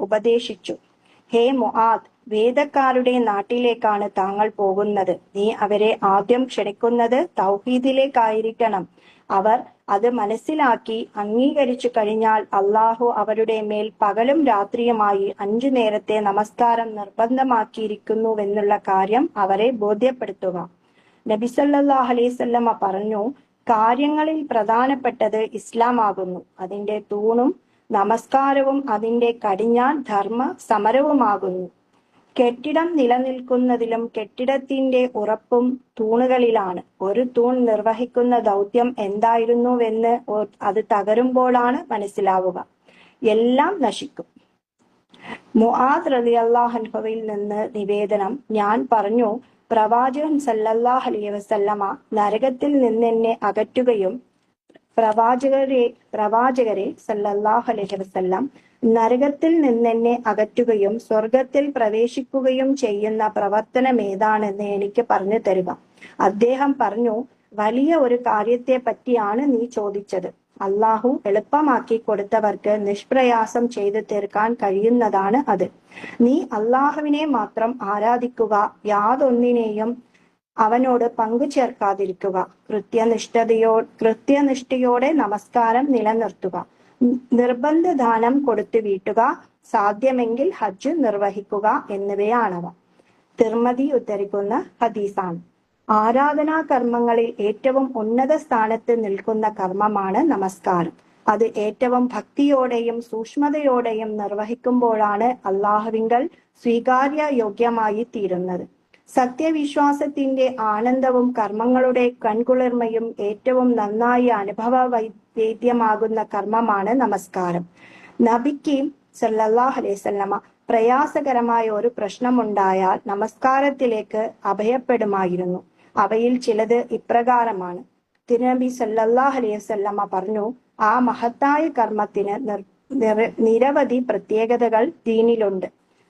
Speaker 1: ഉപദേശിച്ചു: ഹേ മുആദ്, വേദക്കാരുടെ നാട്ടിലേക്കാണ് താങ്കൾ പോകുന്നത്. നീ അവരെ ആദ്യം ക്ഷണിക്കുന്നത് തൗഹീദിലേക്കായിരിക്കണം. അവർ അത് മനസ്സിലാക്കി അംഗീകരിച്ചു കഴിഞ്ഞാൽ അള്ളാഹു അവരുടെ മേൽ പകലും രാത്രിയുമായി 5 നേരത്തെ നമസ്കാരം നിർബന്ധമാക്കിയിരിക്കുന്നുവെന്നുള്ള കാര്യം അവരെ ബോധ്യപ്പെടുത്തുക. നബി സല്ലല്ലാഹു അലൈഹി വസല്ലമ പറഞ്ഞു: കാര്യങ്ങളിൽ പ്രധാനപ്പെട്ടത് ഇസ്ലാം ആകുന്നു. അതിന്റെ തൂണും നമസ്കാരവും അതിന്റെ കടിഞ്ഞാൺ ധർമ്മ സമരവുമാകുന്നു. കെട്ടിടം നിലനിൽക്കുന്നതിലും കെട്ടിടത്തിന്റെ ഉറപ്പും തൂണുകളിലാണ്. ഒരു തൂൺ നിർവഹിക്കുന്ന ദൗത്യം എന്തായിരുന്നുവെന്ന് അത് തകരുമ്പോഴാണ് മനസ്സിലാവുക. എല്ലാം നശിക്കും. മുആദ് റളിയല്ലാഹു അൻഹുവിൽ നിന്ന് നിവേദനം: ഞാൻ പറഞ്ഞു, പ്രവാചകൻ സല്ലല്ലാഹു അലൈഹി വസല്ലമ നരകത്തിൽ നിന്നെന്നെ അകറ്റുകയും പ്രവാചകരെ സല്ലല്ലാഹു അലൈഹി വസല്ലം നരകത്തിൽ നിന്നെന്നെ അകറ്റുകയും സ്വർഗത്തിൽ പ്രവേശിക്കുകയും ചെയ്യുന്ന പ്രവർത്തനം ഏതാണെന്ന് എനിക്ക് പറഞ്ഞു തരിക. അദ്ദേഹം പറഞ്ഞു: വലിയ ഒരു കാര്യത്തെ പറ്റിയാണ് നീ ചോദിച്ചത്. അള്ളാഹു എളുപ്പമാക്കി കൊടുത്തവർക്ക് നിഷ്പ്രയാസം ചെയ്തു തീർക്കാൻ കഴിയുന്നതാണ് അത്. നീ അള്ളാഹുവിനെ മാത്രം ആരാധിക്കുക, യാതൊന്നിനെയും അവനോട് പങ്കു ചേർക്കാതിരിക്കുക. കൃത്യനിഷ്ഠയോടെ നമസ്കാരം നിലനിർത്തുക. നിർബന്ധ ദാനം കൊടുത്തു വീട്ടുക. സാധ്യമെങ്കിൽ ഹജ്ജ് നിർവഹിക്കുക എന്നിവയാണവ. തിർമദി ഉദ്ധരിക്കുന്ന ഹദീസാണ്. ആരാധനാ കർമ്മങ്ങളിൽ ഏറ്റവും ഉന്നത സ്ഥാനത്ത് നിൽക്കുന്ന കർമ്മമാണ് നമസ്കാരം. അത് ഏറ്റവും ഭക്തിയോടെയും സൂക്ഷ്മതയോടെയും നിർവഹിക്കുമ്പോഴാണ് അള്ളാഹുവിങ്കൽ സ്വീകാര്യ യോഗ്യമായി തീരുന്നത്. സത്യവിശ്വാസത്തിന്റെ ആനന്ദവും കർമ്മങ്ങളുടെ കൺകുളിർമയും ഏറ്റവും നന്നായി അനുഭവവേദ്യമാകുന്ന കർമ്മമാണ് നമസ്കാരം. നബിക്ക് സല്ലല്ലാഹു അലൈഹി വസല്ലമ പ്രയാസകരമായ ഒരു പ്രശ്നമുണ്ടായാൽ നമസ്കാരത്തിലേക്ക് അഭയപ്പെടുമായിരുന്നു. അവയിൽ ചിലത് ഇപ്രകാരമാണ്. തിരുനബി സല്ലല്ലാഹു അലൈഹി വസല്ലമ പറഞ്ഞു: ആ മഹത്തായ കർമ്മത്തിന് നിരവധി പ്രത്യേകതകൾ ദീനിലുണ്ട്.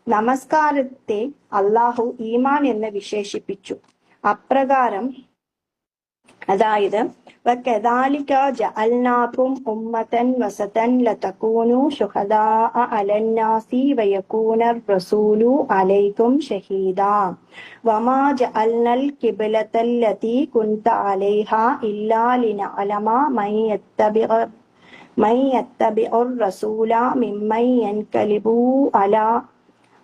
Speaker 1: നമസ്കാരത്തെ അള്ളാഹു ഈമാൻ എന്ന് വിശേഷിപ്പിച്ചു. അപ്രകാരം, അതായത് വകദാലിക ജഅൽനാകും ഉമ്മതൻ വസതൻ ലതകൂനു ശുഹദാഅ അലന്നാസി വയകൂനർ റസൂലു അലൈക്കും ഷഹീദാ വമാ ജഅൽനൽ ഖിബ്ലതല്ലതി കുൻത അലൈഹാ ഇല്ലാ ലിനഅലമ മൻ യത്തബിഉർ റസൂല മിമ്മൻ യൻകലിബു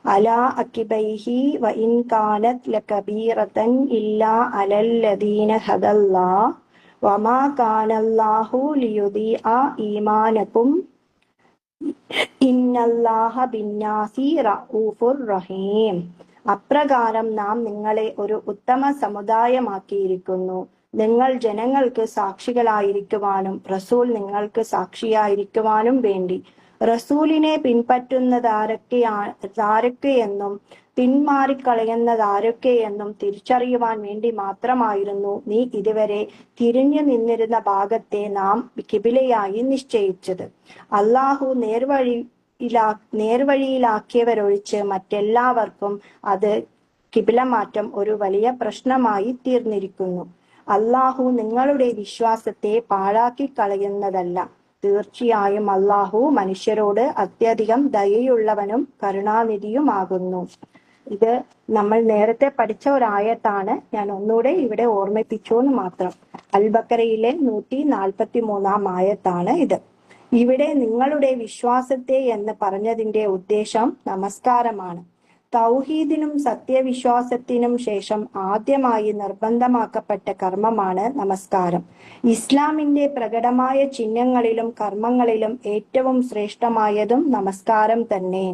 Speaker 1: അലാ അക്കിബൈഹി വ ഇൻ കാനത് ലകബീറതൻ ഇല്ലാ അലല്ലദീന ഹദല്ലാഹ് വമാ കാനല്ലാഹു ലിയുദീഅ ഈമാനകും ഇന്നല്ലാഹ ബിന്നാസി റഊഫുർ റഹീം. അപ്രകാരം നാം നിങ്ങളെ ഒരു ഉത്തമ സമുദായമാക്കിയിരിക്കുന്നു. നിങ്ങൾ ജനങ്ങൾക്ക് സാക്ഷികളായിരിക്കുവാനും റസൂൽ നിങ്ങൾക്ക് സാക്ഷിയായിരിക്കുവാനും വേണ്ടി. റസൂലിനെ പിൻപറ്റുന്നതാരൊക്കെയെന്നും പിന്മാറിക്കളയുന്നതാരൊക്കെയെന്നും തിരിച്ചറിയുവാൻ വേണ്ടി മാത്രമായിരുന്നു നീ ഇതുവരെ തിരിഞ്ഞു നിന്നിരുന്ന ഭാഗത്തെ നാം കിബിലയായി നിശ്ചയിച്ചത്. അള്ളാഹു നേർവഴിയിലാക്കിയവരൊഴിച്ച് മറ്റെല്ലാവർക്കും അത് കിബില മാറ്റം ഒരു വലിയ പ്രശ്നമായി തീർന്നിരിക്കുന്നു. അള്ളാഹു നിങ്ങളുടെ വിശ്വാസത്തെ പാഴാക്കി കളയുന്നതല്ല. തീർച്ചയായും അള്ളാഹു മനുഷ്യരോട് അത്യധികം ദയയുള്ളവനും കരുണാനിധിയുമാകുന്നു. ഇത് നമ്മൾ നേരത്തെ പഠിച്ച ഒരായത്താണ്. ഞാൻ ഒന്നുകൂടെ ഇവിടെ ഓർമ്മിപ്പിച്ചു എന്ന് മാത്രം. അൽ-ബഖറയിലെ 143 ആയത്താണ് ഇത്. ഇവിടെ നിങ്ങളുടെ വിശ്വാസത്തെ എന്ന് പറഞ്ഞതിന്റെ ഉദ്ദേശം നമസ്കാരമാണ്. തൗഹീദിനും സത്യവിശ്വാസത്തിനും ശേഷം ആദ്യമായി നിർബന്ധമാക്കപ്പെട്ട കർമ്മമാണ് നമസ്കാരം. ഇസ്ലാമിന്റെ പ്രകടമായ ചിഹ്നങ്ങളിലും കർമ്മങ്ങളിലും ഏറ്റവും ശ്രേഷ്ഠമായതും നമസ്കാരം തന്നെ.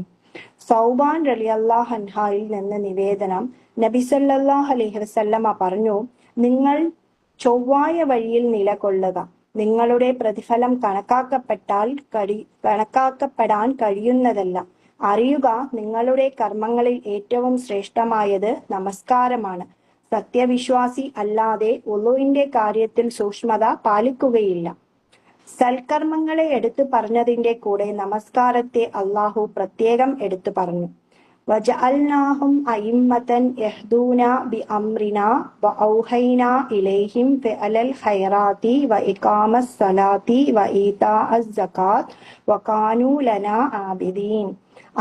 Speaker 1: സൗബാൻ റളിയല്ലാഹു അൻഹയിൽ നിന്ന് നിവേദനം: നബി സല്ലല്ലാഹു അലൈഹി വസല്ലമ പറഞ്ഞു: നിങ്ങൾ ചൊവ്വായ വഴിയിൽ നിലകൊള്ളുക. നിങ്ങളുടെ പ്രതിഫലം കണക്കാക്കപ്പെടാൻ കഴിയുന്നതല്ല. അറിയുക, നിങ്ങളുടെ കർമ്മങ്ങളിൽ ഏറ്റവും ശ്രേഷ്ഠമായത് നമസ്കാരമാണ്. സത്യവിശ്വാസി അല്ലാതെ വുളുവിന്റെ കാര്യത്തിൽ സൂക്ഷ്മത പാലിക്കുകയില്ല. സൽക്കർമ്മങ്ങളെ എടുത്തു പറഞ്ഞതിന്റെ കൂടെ നമസ്കാരത്തെ അള്ളാഹു പ്രത്യേകം എടുത്തു പറഞ്ഞു. വജഅൽനാഹും അയിമ്മതൻ യഹ്ദൂന ബിഅംറിനാ വഔഹൈനാ ഇലൈഹിം ഫിഅലൽ ഖൈറാത്തി വഇഖാമസ് സ്വലാത്തി വഈതാഅസ് സകാത്ത് വകാനൂ ലനാ ആബിദീൻ.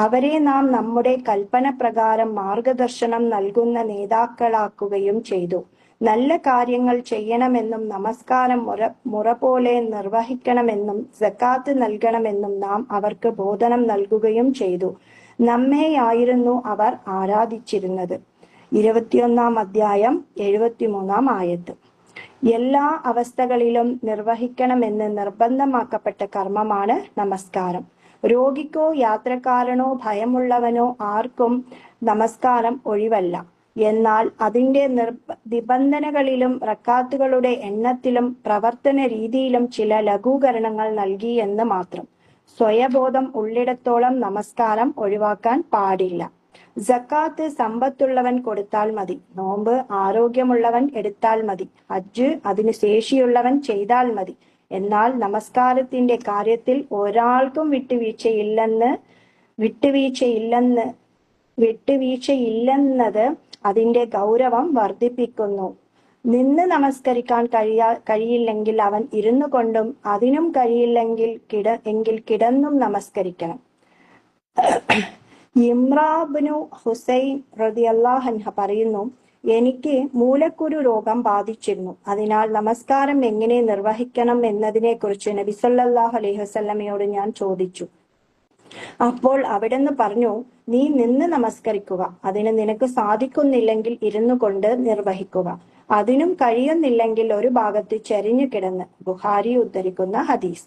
Speaker 1: അവരെ നാം നമ്മുടെ കൽപ്പന പ്രകാരം മാർഗദർശനം നൽകുന്ന നേതാക്കളാക്കുകയും ചെയ്തു. നല്ല കാര്യങ്ങൾ ചെയ്യണമെന്നും നമസ്കാരം മുറ പോലെ നിർവഹിക്കണമെന്നും സക്കാത്ത് നൽകണമെന്നും നാം അവർക്ക് ബോധനം നൽകുകയും ചെയ്തു. നമ്മെയായിരുന്നു അവർ ആരാധിച്ചിരുന്നത്. 21 അധ്യായം 73 ആയത്ത്. എല്ലാ അവസ്ഥകളിലും നിർവഹിക്കണമെന്ന് നിർബന്ധമാക്കപ്പെട്ട കർമ്മമാണ് നമസ്കാരം. രോഗിക്കോ യാത്രക്കാരനോ ഭയമുള്ളവനോ ആർക്കും നമസ്കാരം ഒഴിവല്ല. എന്നാൽ അതിന്റെ നിബന്ധനകളിലും റക്കാത്തുകളുടെ എണ്ണത്തിലും പ്രവർത്തന രീതിയിലും ചില ലഘൂകരണങ്ങൾ നൽകി എന്ന് മാത്രം. സ്വയബോധം ഉള്ളിടത്തോളം നമസ്കാരം ഒഴിവാക്കാൻ പാടില്ല. സക്കാത്ത് സമ്പത്തുള്ളവൻ കൊടുത്താൽ മതി. നോമ്പ് ആരോഗ്യമുള്ളവൻ എടുത്താൽ മതി. ഹജ്ജ് അതിന് ശേഷിയുള്ളവൻ ചെയ്താൽ മതി. എന്നാൽ നമസ്കാരത്തിന്റെ കാര്യത്തിൽ ഒരാൾക്കും വിട്ടുവീഴ്ചയില്ലെന്നത് അതിന്റെ ഗൗരവം വർദ്ധിപ്പിക്കുന്നു. നിന്ന് നമസ്കരിക്കാൻ കഴിയില്ലെങ്കിൽ അവൻ ഇരുന്നു കൊണ്ടും, അതിനും കഴിയില്ലെങ്കിൽ കിടന്നും നമസ്കരിക്കണം. ഇമ്രാബ്നു ഹുസൈൻ റളിയല്ലാഹു അൻഹു പറയുന്നു, എനിക്ക് മൂലക്കുരു രോഗം ബാധിച്ചിരുന്നു. അതിനാൽ നമസ്കാരം എങ്ങനെ നിർവഹിക്കണം എന്നതിനെ കുറിച്ച് നബി സല്ലല്ലാഹു അലൈഹി വസല്ലമയോട് ഞാൻ ചോദിച്ചു. അപ്പോൾ അവിടുന്ന് പറഞ്ഞു, നീ നിന്ന് നമസ്കരിക്കുക. അതിന് നിനക്ക് സാധിക്കുന്നില്ലെങ്കിൽ ഇരുന്നു കൊണ്ട് നിർവഹിക്കുക. അതിനും കഴിയുന്നില്ലെങ്കിൽ ഒരു ഭാഗത്ത് ചരിഞ്ഞു കിടന്ന്. ബുഖാരി ഉദ്ധരിക്കുന്ന ഹദീസ്.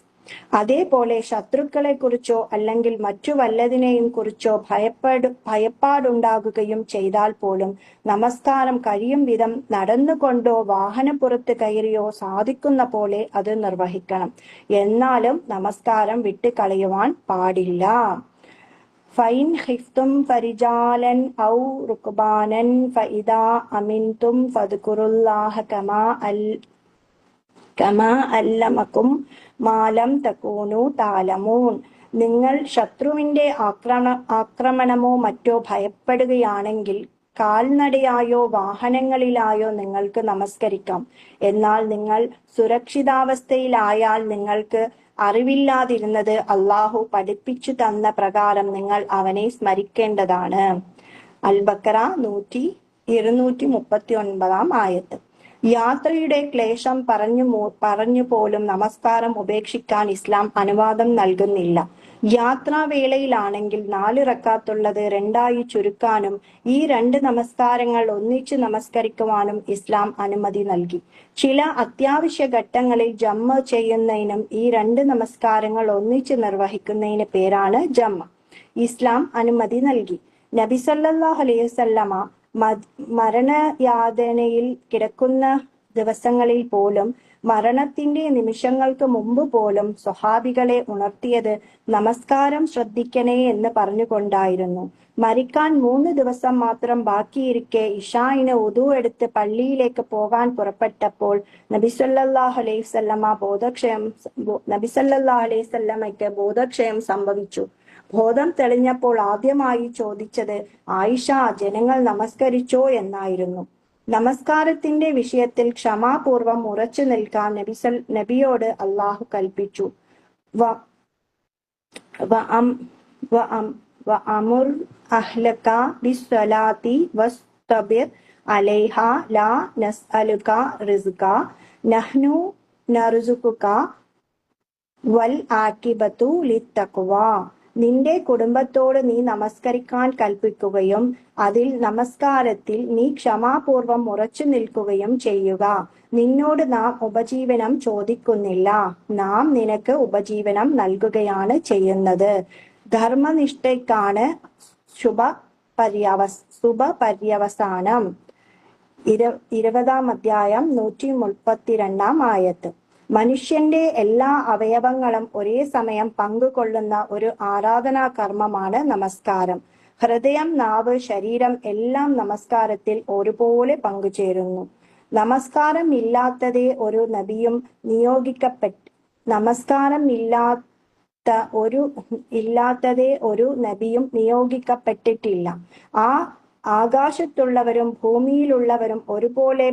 Speaker 1: അതേപോലെ ശത്രുക്കളെ കുറിച്ചോ അല്ലെങ്കിൽ മറ്റു വല്ലതിനെയും കുറിച്ചോ ഭയപ്പാടുണ്ടാകുകയും ചെയ്താൽ പോലും നമസ്കാരം കഴിയും വിധം നടന്നുകൊണ്ടോ വാഹനപ്പുറത്ത് കയറിയോ സാധിക്കുന്ന പോലെ അത് നിർവഹിക്കണം. എന്നാലും നമസ്കാരം വിട്ടുകളയുവാൻ പാടില്ല. ഫൈൻ ഖിഫ്തും ഫരിജാലൻ ഔ റുക്ബാനൻ ഫഇദാ അമിൻതും ഫദ്കുറുല്ലാഹ കമാ അല്ലമക്കും മാലം തകൂനു താലമൂൻ. നിങ്ങൾ ശത്രുവിന്റെ ആക്രമണമോ മറ്റോ ഭയപ്പെടുകയാണെങ്കിൽ കാൽനടയായോ വാഹനങ്ങളിലായോ നിങ്ങൾക്ക് നമസ്കരിക്കാം. എന്നാൽ നിങ്ങൾ സുരക്ഷിതാവസ്ഥയിലായാൽ നിങ്ങൾക്ക് അറിവില്ലാതിരുന്നത് അള്ളാഹു പഠിപ്പിച്ചു തന്ന പ്രകാരം നിങ്ങൾ അവനെ സ്മരിക്കേണ്ടതാണ്. അൽ-ബഖറ 239 ആയത്ത്. യാത്രയുടെ ക്ലേശം പറഞ്ഞു പോലും നമസ്കാരം ഉപേക്ഷിക്കാൻ ഇസ്ലാം അനുവാദം നൽകുന്നില്ല. യാത്രാവേളയിലാണെങ്കിൽ 4 റക്കാത്തുള്ളത് 2 ചുരുക്കാനും ഈ 2 നമസ്കാരങ്ങൾ ഒന്നിച്ച് നമസ്കരിക്കുവാനും ഇസ്ലാം അനുമതി നൽകി. ചില അത്യാവശ്യ ഘട്ടങ്ങളിൽ ജമ്മ ചെയ്യുന്നതിനും ഈ 2 നമസ്കാരങ്ങൾ ഒന്നിച്ച് നിർവഹിക്കുന്നതിന് പേരാണ് ജമ്മ. ഇസ്ലാം അനുമതി നൽകി. നബി സല്ലല്ലാഹു അലൈഹി വസല്ലമ മരണയാതനയിൽ കിടക്കുന്ന ദിവസങ്ങളിൽ പോലും, മരണത്തിന്റെ നിമിഷങ്ങൾക്ക് മുമ്പ് പോലും സ്വഹാബികളെ ഉണർത്തിയത് നമസ്കാരം ശ്രദ്ധിക്കണേ എന്ന് പറഞ്ഞുകൊണ്ടായിരുന്നു. മരിക്കാൻ 3 ദിവസം മാത്രം ബാക്കിയിരിക്കെ ഇശായിന് ഉദു എടുത്ത് പള്ളിയിലേക്ക് പോകാൻ പുറപ്പെട്ടപ്പോൾ നബി സല്ലല്ലാഹു അലൈഹി വസല്ലമയ്ക്ക് ബോധക്ഷയം സംഭവിച്ചു. ബോധം തെളിഞ്ഞപ്പോൾ ആദ്യമായി ചോദിച്ചത് ആയിഷ, ജനങ്ങൾ നമസ്കരിച്ചോ എന്നായിരുന്നു. നമസ്കാരത്തിന്റെ വിഷയത്തിൽ ക്ഷമാപൂർവം ഉറച്ചു നിൽക്കാൻ നബിയോട് അള്ളാഹു കൽപ്പിച്ചു. വഅമുർ അഹ്ലക ബിസ്സലാത്തി വസ്തബിർ അലൈഹ ലാ നസ്അലുക റിസ്ക നഹ്നു നർസുകുക വൽ ആകിബതു ലിത്തഖ്വ. നിന്റെ കുടുംബത്തോട് നീ നമസ്കരിക്കാൻ കൽപ്പിക്കുകയും അതിൽ നമസ്കാരത്തിൽ നീ ക്ഷമാപൂർവം ഉറച്ചു നിൽക്കുകയും ചെയ്യുക. നിന്നോട് നാം ഉപജീവനം ചോദിക്കുന്നില്ല, നാം നിനക്ക് ഉപജീവനം നൽകുകയാണ് ചെയ്യുന്നത്. ധർമ്മനിഷ്ഠയ്ക്കാണ് ശുഭപര്യവസാനം. 20 അധ്യായം 132 ആയത്ത്. മനുഷ്യന്റെ എല്ലാ അവയവങ്ങളും ഒരേ സമയം പങ്കുകൊള്ളുന്ന ഒരു ആരാധനാ കർമ്മമാണ് നമസ്കാരം. ഹൃദയം, നാവ്, ശരീരം എല്ലാം നമസ്കാരത്തിൽ ഒരുപോലെ പങ്കുചേരുന്നു. നമസ്കാരം ഇല്ലാത്തതേ ഒരു നബിയും നിയോഗിക്കപ്പെട്ടിട്ടില്ല. ആകാശത്തുള്ളവരും ഭൂമിയിലുള്ളവരും ഒരുപോലെ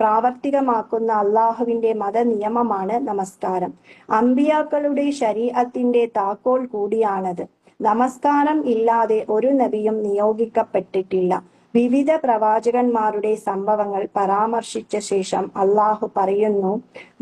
Speaker 1: പ്രാവർത്തികമാക്കുന്ന അള്ളാഹുവിന്റെ മതനിയമമാണ് നമസ്കാരം. അമ്പിയാക്കളുടെ ശരീഅത്തിന്റെ താക്കോൽ കൂടിയാണത്. നമസ്കാരം ഇല്ലാതെ ഒരു നബിയും നിയോഗിക്കപ്പെട്ടിട്ടില്ല. വിവിധ പ്രവാചകന്മാരുടെ സംഭവങ്ങൾ പരാമർശിച്ച ശേഷം അള്ളാഹു പറയുന്നു,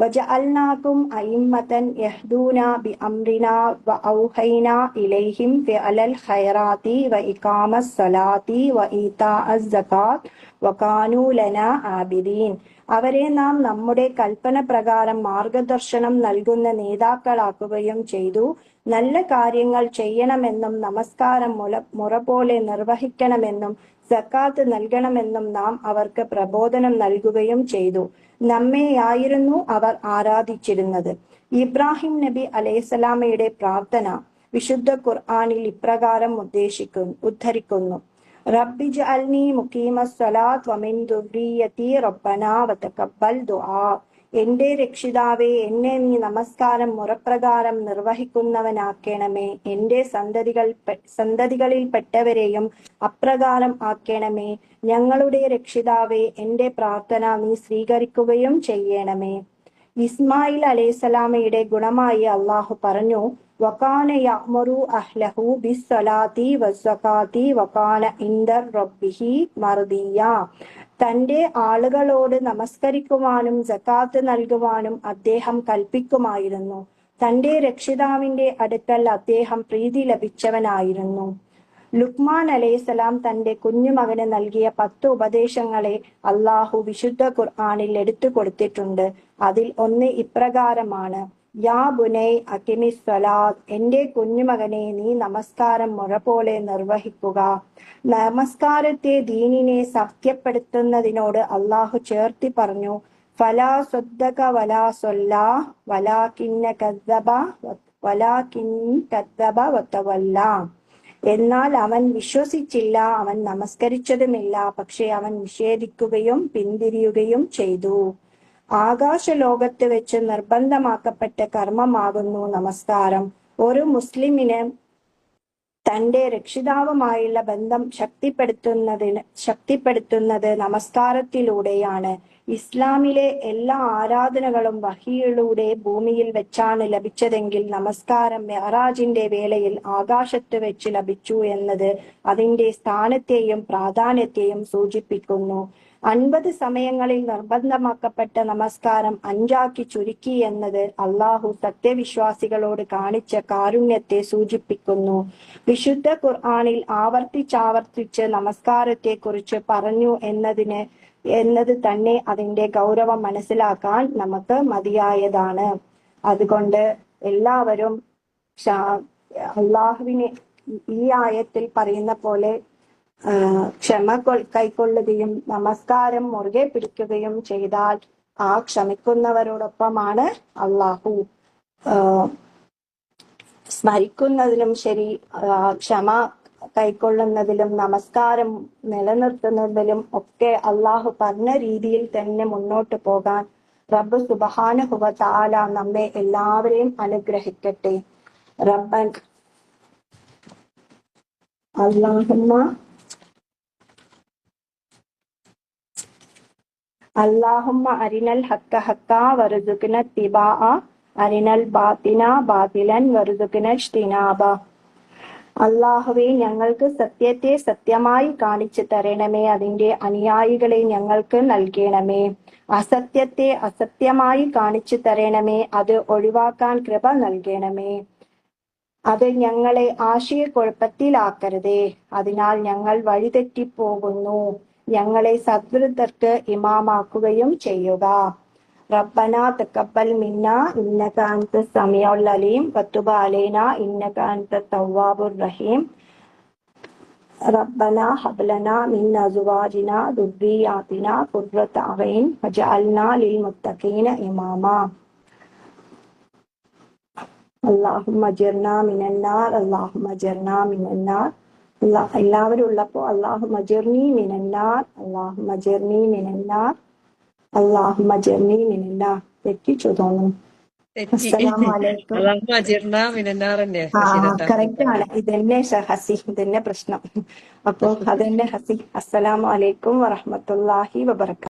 Speaker 1: വജഅൽനാകും അയിമ്മതൻ യഹ്ദൂന ബിഅംരിനാ വഔഹൈനാ ഇലൈഹിം ഫിഅലൽ ഖൈറാത്തി വഇഖാമസ് സ്വലാത്തി വഈതാഅസ് സകാത്ത് വകാനൂ ലനാ ആബിദീൻ. അവരെ നാം നമ്മുടെ കൽപ്പന പ്രകാരം മാർഗദർശനം നൽകുന്ന നേതാക്കളാക്കുകയും ചെയ്തു. നല്ല കാര്യങ്ങൾ ചെയ്യണമെന്നും നമസ്കാരം മുറ പോലെ നിർവഹിക്കണമെന്നും സക്കാത്ത് നൽകണമെന്നും നാം അവർക്ക് പ്രബോധനം നൽകുകയും ചെയ്തു. നമ്മെയായിരുന്നു അവർ ആരാധിച്ചിരുന്നത്. ഇബ്രാഹിം നബി അലൈഹിസ്സലാമയുടെ പ്രാർത്ഥന വിശുദ്ധ ഖുർആനിൽ ഇപ്രകാരം ഉദ്ധരിക്കുന്നു: റബ്ബി ജഅൽനി മുഖീമസ്സലാത്ത് വമിൻ ദുർരിയതി റബ്ബനാ വതഖബ്ബൽ ദുആ. എന്റെ രക്ഷിതാവേ, എന്നെ നീ നമസ്കാരം മുറപ്രകാരം നിർവഹിക്കുന്നവനാക്കണമേ. എന്റെ സന്തതികളിൽപ്പെട്ടവരെയും അപ്രകാരം ആക്കണമേ. ഞങ്ങളുടെ രക്ഷിതാവേ, എന്റെ പ്രാർത്ഥന നീ സ്വീകരിക്കുകയും ചെയ്യണമേ. ഇസ്മായിൽ അലൈഹിസ്സലാമയുടെ ഗുണമായി അള്ളാഹു പറഞ്ഞു, വകാന യഅ്മുറു അഹ്ലഹു ബിസ്സലാത്തി വസ്സകാത്തി വകാന ഇൻദ റബ്ബിഹി മർദിയ. തന്റെ ആളുകളോട് നമസ്കരിക്കുവാനും സകാത്ത് നൽകുവാനും അദ്ദേഹം കൽപ്പിക്കുമായിരുന്നു. തന്റെ രക്ഷിതാവിന്റെ അടുക്കൽ അദ്ദേഹം പ്രീതി ലഭിച്ചവനായിരുന്നു. ലുക്മാൻ അലൈഹിസ്സലാം തന്റെ കുഞ്ഞുമകന് നൽകിയ 10 ഉപദേശങ്ങളെ അള്ളാഹു വിശുദ്ധ ഖുർആനിൽ എടുത്തു കൊടുത്തിട്ടുണ്ട്. അതിൽ ഒന്ന് ഇപ്രകാരമാണ്: യാ ബുനൈ അഖിമിസ് സ്വലാത്ത്. എന്റെ കുഞ്ഞുമകനെ, നീ നമസ്കാരം മുറ പോലെ നിർവഹിക്കുക. നമസ്കാരത്തെ ദീനിനെ സത്യപ്പെടുത്തുന്നതിനോട് അള്ളാഹു ചേർത്തി പറഞ്ഞു: ഫലാ സ്വദ്ദക വലാ സ്വല്ലാ വലാകിൻ കദ്ദബ വതവല്ല. എന്നാൽ അവൻ വിശ്വസിച്ചില്ല, അവൻ നമസ്കരിച്ചതുമില്ല, പക്ഷെ അവൻ നിഷേധിക്കുകയും പിന്തിരിയുകയും ചെയ്തു. ആകാശലോകത്ത് വെച്ച് നിർബന്ധമാക്കപ്പെട്ട കർമ്മമാകുന്നു നമസ്കാരം. ഒരു മുസ്ലിമിന് തന്റെ രക്ഷിതാവുമായുള്ള ബന്ധം ശക്തിപ്പെടുത്തുന്നത് നമസ്കാരത്തിലൂടെയാണ്. ഇസ്ലാമിലെ എല്ലാ ആരാധനകളും വഹിയിലൂടെ ഭൂമിയിൽ വെച്ചാണ് ലഭിച്ചതെങ്കിൽ നമസ്കാരം മെഹറാജിന്റെ വേളയിൽ ആകാശത്ത് വെച്ച് ലഭിച്ചു എന്നത് അതിന്റെ സ്ഥാനത്തെയും പ്രാധാന്യത്തെയും സൂചിപ്പിക്കുന്നു. 50 സമയങ്ങളിൽ നിർബന്ധമാക്കപ്പെട്ട നമസ്കാരം 5 ചുരുക്കി എന്നത് അള്ളാഹു സത്യവിശ്വാസികളോട് കാണിച്ച കാരുണ്യത്തെ സൂചിപ്പിക്കുന്നു. വിശുദ്ധ ഖുർആനിൽ ആവർത്തിച്ചാവർത്തിച്ച് നമസ്കാരത്തെ കുറിച്ച് പറഞ്ഞു എന്നത് തന്നെ അതിന്റെ ഗൗരവം മനസ്സിലാക്കാൻ നമുക്ക് മതിയായതാണ്. അതുകൊണ്ട് എല്ലാവരും അള്ളാഹുവിനെ ഈ ആയത്തിൽ പറയുന്ന പോലെ ക്ഷമ കൈക്കൊള്ളുകയും നമസ്കാരം മുറുകെ പിടിക്കുകയും ചെയ്താൽ ആ ക്ഷമിക്കുന്നവരോടൊപ്പമാണ് അള്ളാഹു. സ്മരിക്കുന്നതിലും ശരി, ക്ഷമ കൈക്കൊള്ളുന്നതിലും നമസ്കാരം നിലനിർത്തുന്നതിലും ഒക്കെ അള്ളാഹു പറഞ്ഞ രീതിയിൽ തന്നെ മുന്നോട്ട് പോകാൻ റബ്ബ് സുബ്ഹാനഹു വ തആല നമ്മെ എല്ലാവരെയും അനുഗ്രഹിക്കട്ടെ. റബ്ബൻ അല്ലാഹുമ്മ അരിനൽ ഹക്ക ഹക്ക വറുസുഖ്ന ഇത്തിബാഅ അരിനൽ ബാത്തിന ബാത്തിലൻ വറുസുഖ്ന ഇജ്തിനാബ. അല്ലാഹുവേ, ഞങ്ങൾക്ക് സത്യത്തെ സത്യമായി കാണിച്ചു തരണമേ. അതിന്റെ അനുയായികളെ ഞങ്ങൾക്ക് നൽകണമേ. അസത്യത്തെ അസത്യമായി കാണിച്ചു തരണമേ. അത് ഒഴിവാക്കാൻ കൃപ നൽകണമേ. അത് ഞങ്ങളെ ആശയക്കുഴപ്പത്തിലാക്കരുതേ. അതിനാൽ ഞങ്ങൾ വഴിതെറ്റിപ്പോകുന്നു. ഞങ്ങളെ സദ്വൃത്തർക്ക് ഇമാമാക്കുകയും ചെയ്യുക. റബ്ബനാ തഖബ്ബൽ മിന്നാ ഇന്നക അൻതസ് സമീഉൽ അലീം വതുബ് അലൈനാ ഇന്നക അൻതത് തവ്വാബുർ റഹീം. റബ്ബനാ ഹബ്ലനാ മിൻ അസ്വാജിനാ ദുർരിയാതിനാ ഖുർറത അഅ്യുൻ വജഅൽനാ ലിൽ മുത്തഖീന ഇമാമാ. അല്ലാഹുമ്മ അജിർനാ മിനന്നാർ, അല്ലാഹുമ്മ അജിർനാ മിനന്നാർ. എല്ലാവരും ഉള്ളപ്പോ അല്ലാഹുമ്മ അജിർനി മിനന്നാർ, അല്ലാഹുമ്മ അജിർനി മിനന്നാർ, അല്ലാഹുമ്മ അജിർനി മിനന്നാർ. തെറ്റിച്ചു തോന്നുന്നു. അസ്സലാമു അലൈക്കും.
Speaker 2: അള്ളാഹുമ്മ അജിർനാ മിനന്നാർ തന്നെ
Speaker 1: ആ
Speaker 2: ഹസീനത്ത.
Speaker 1: കറക്റ്റ് ആണ്. ഇതന്നെ ഹസി, ഇതന്നെ പ്രശ്നം. അപ്പൊ അതെന്നെ ഹസി. അസ്സലാമു അലൈക്കും വറഹ്മത്തുള്ളാഹി വബറകാതുഹു.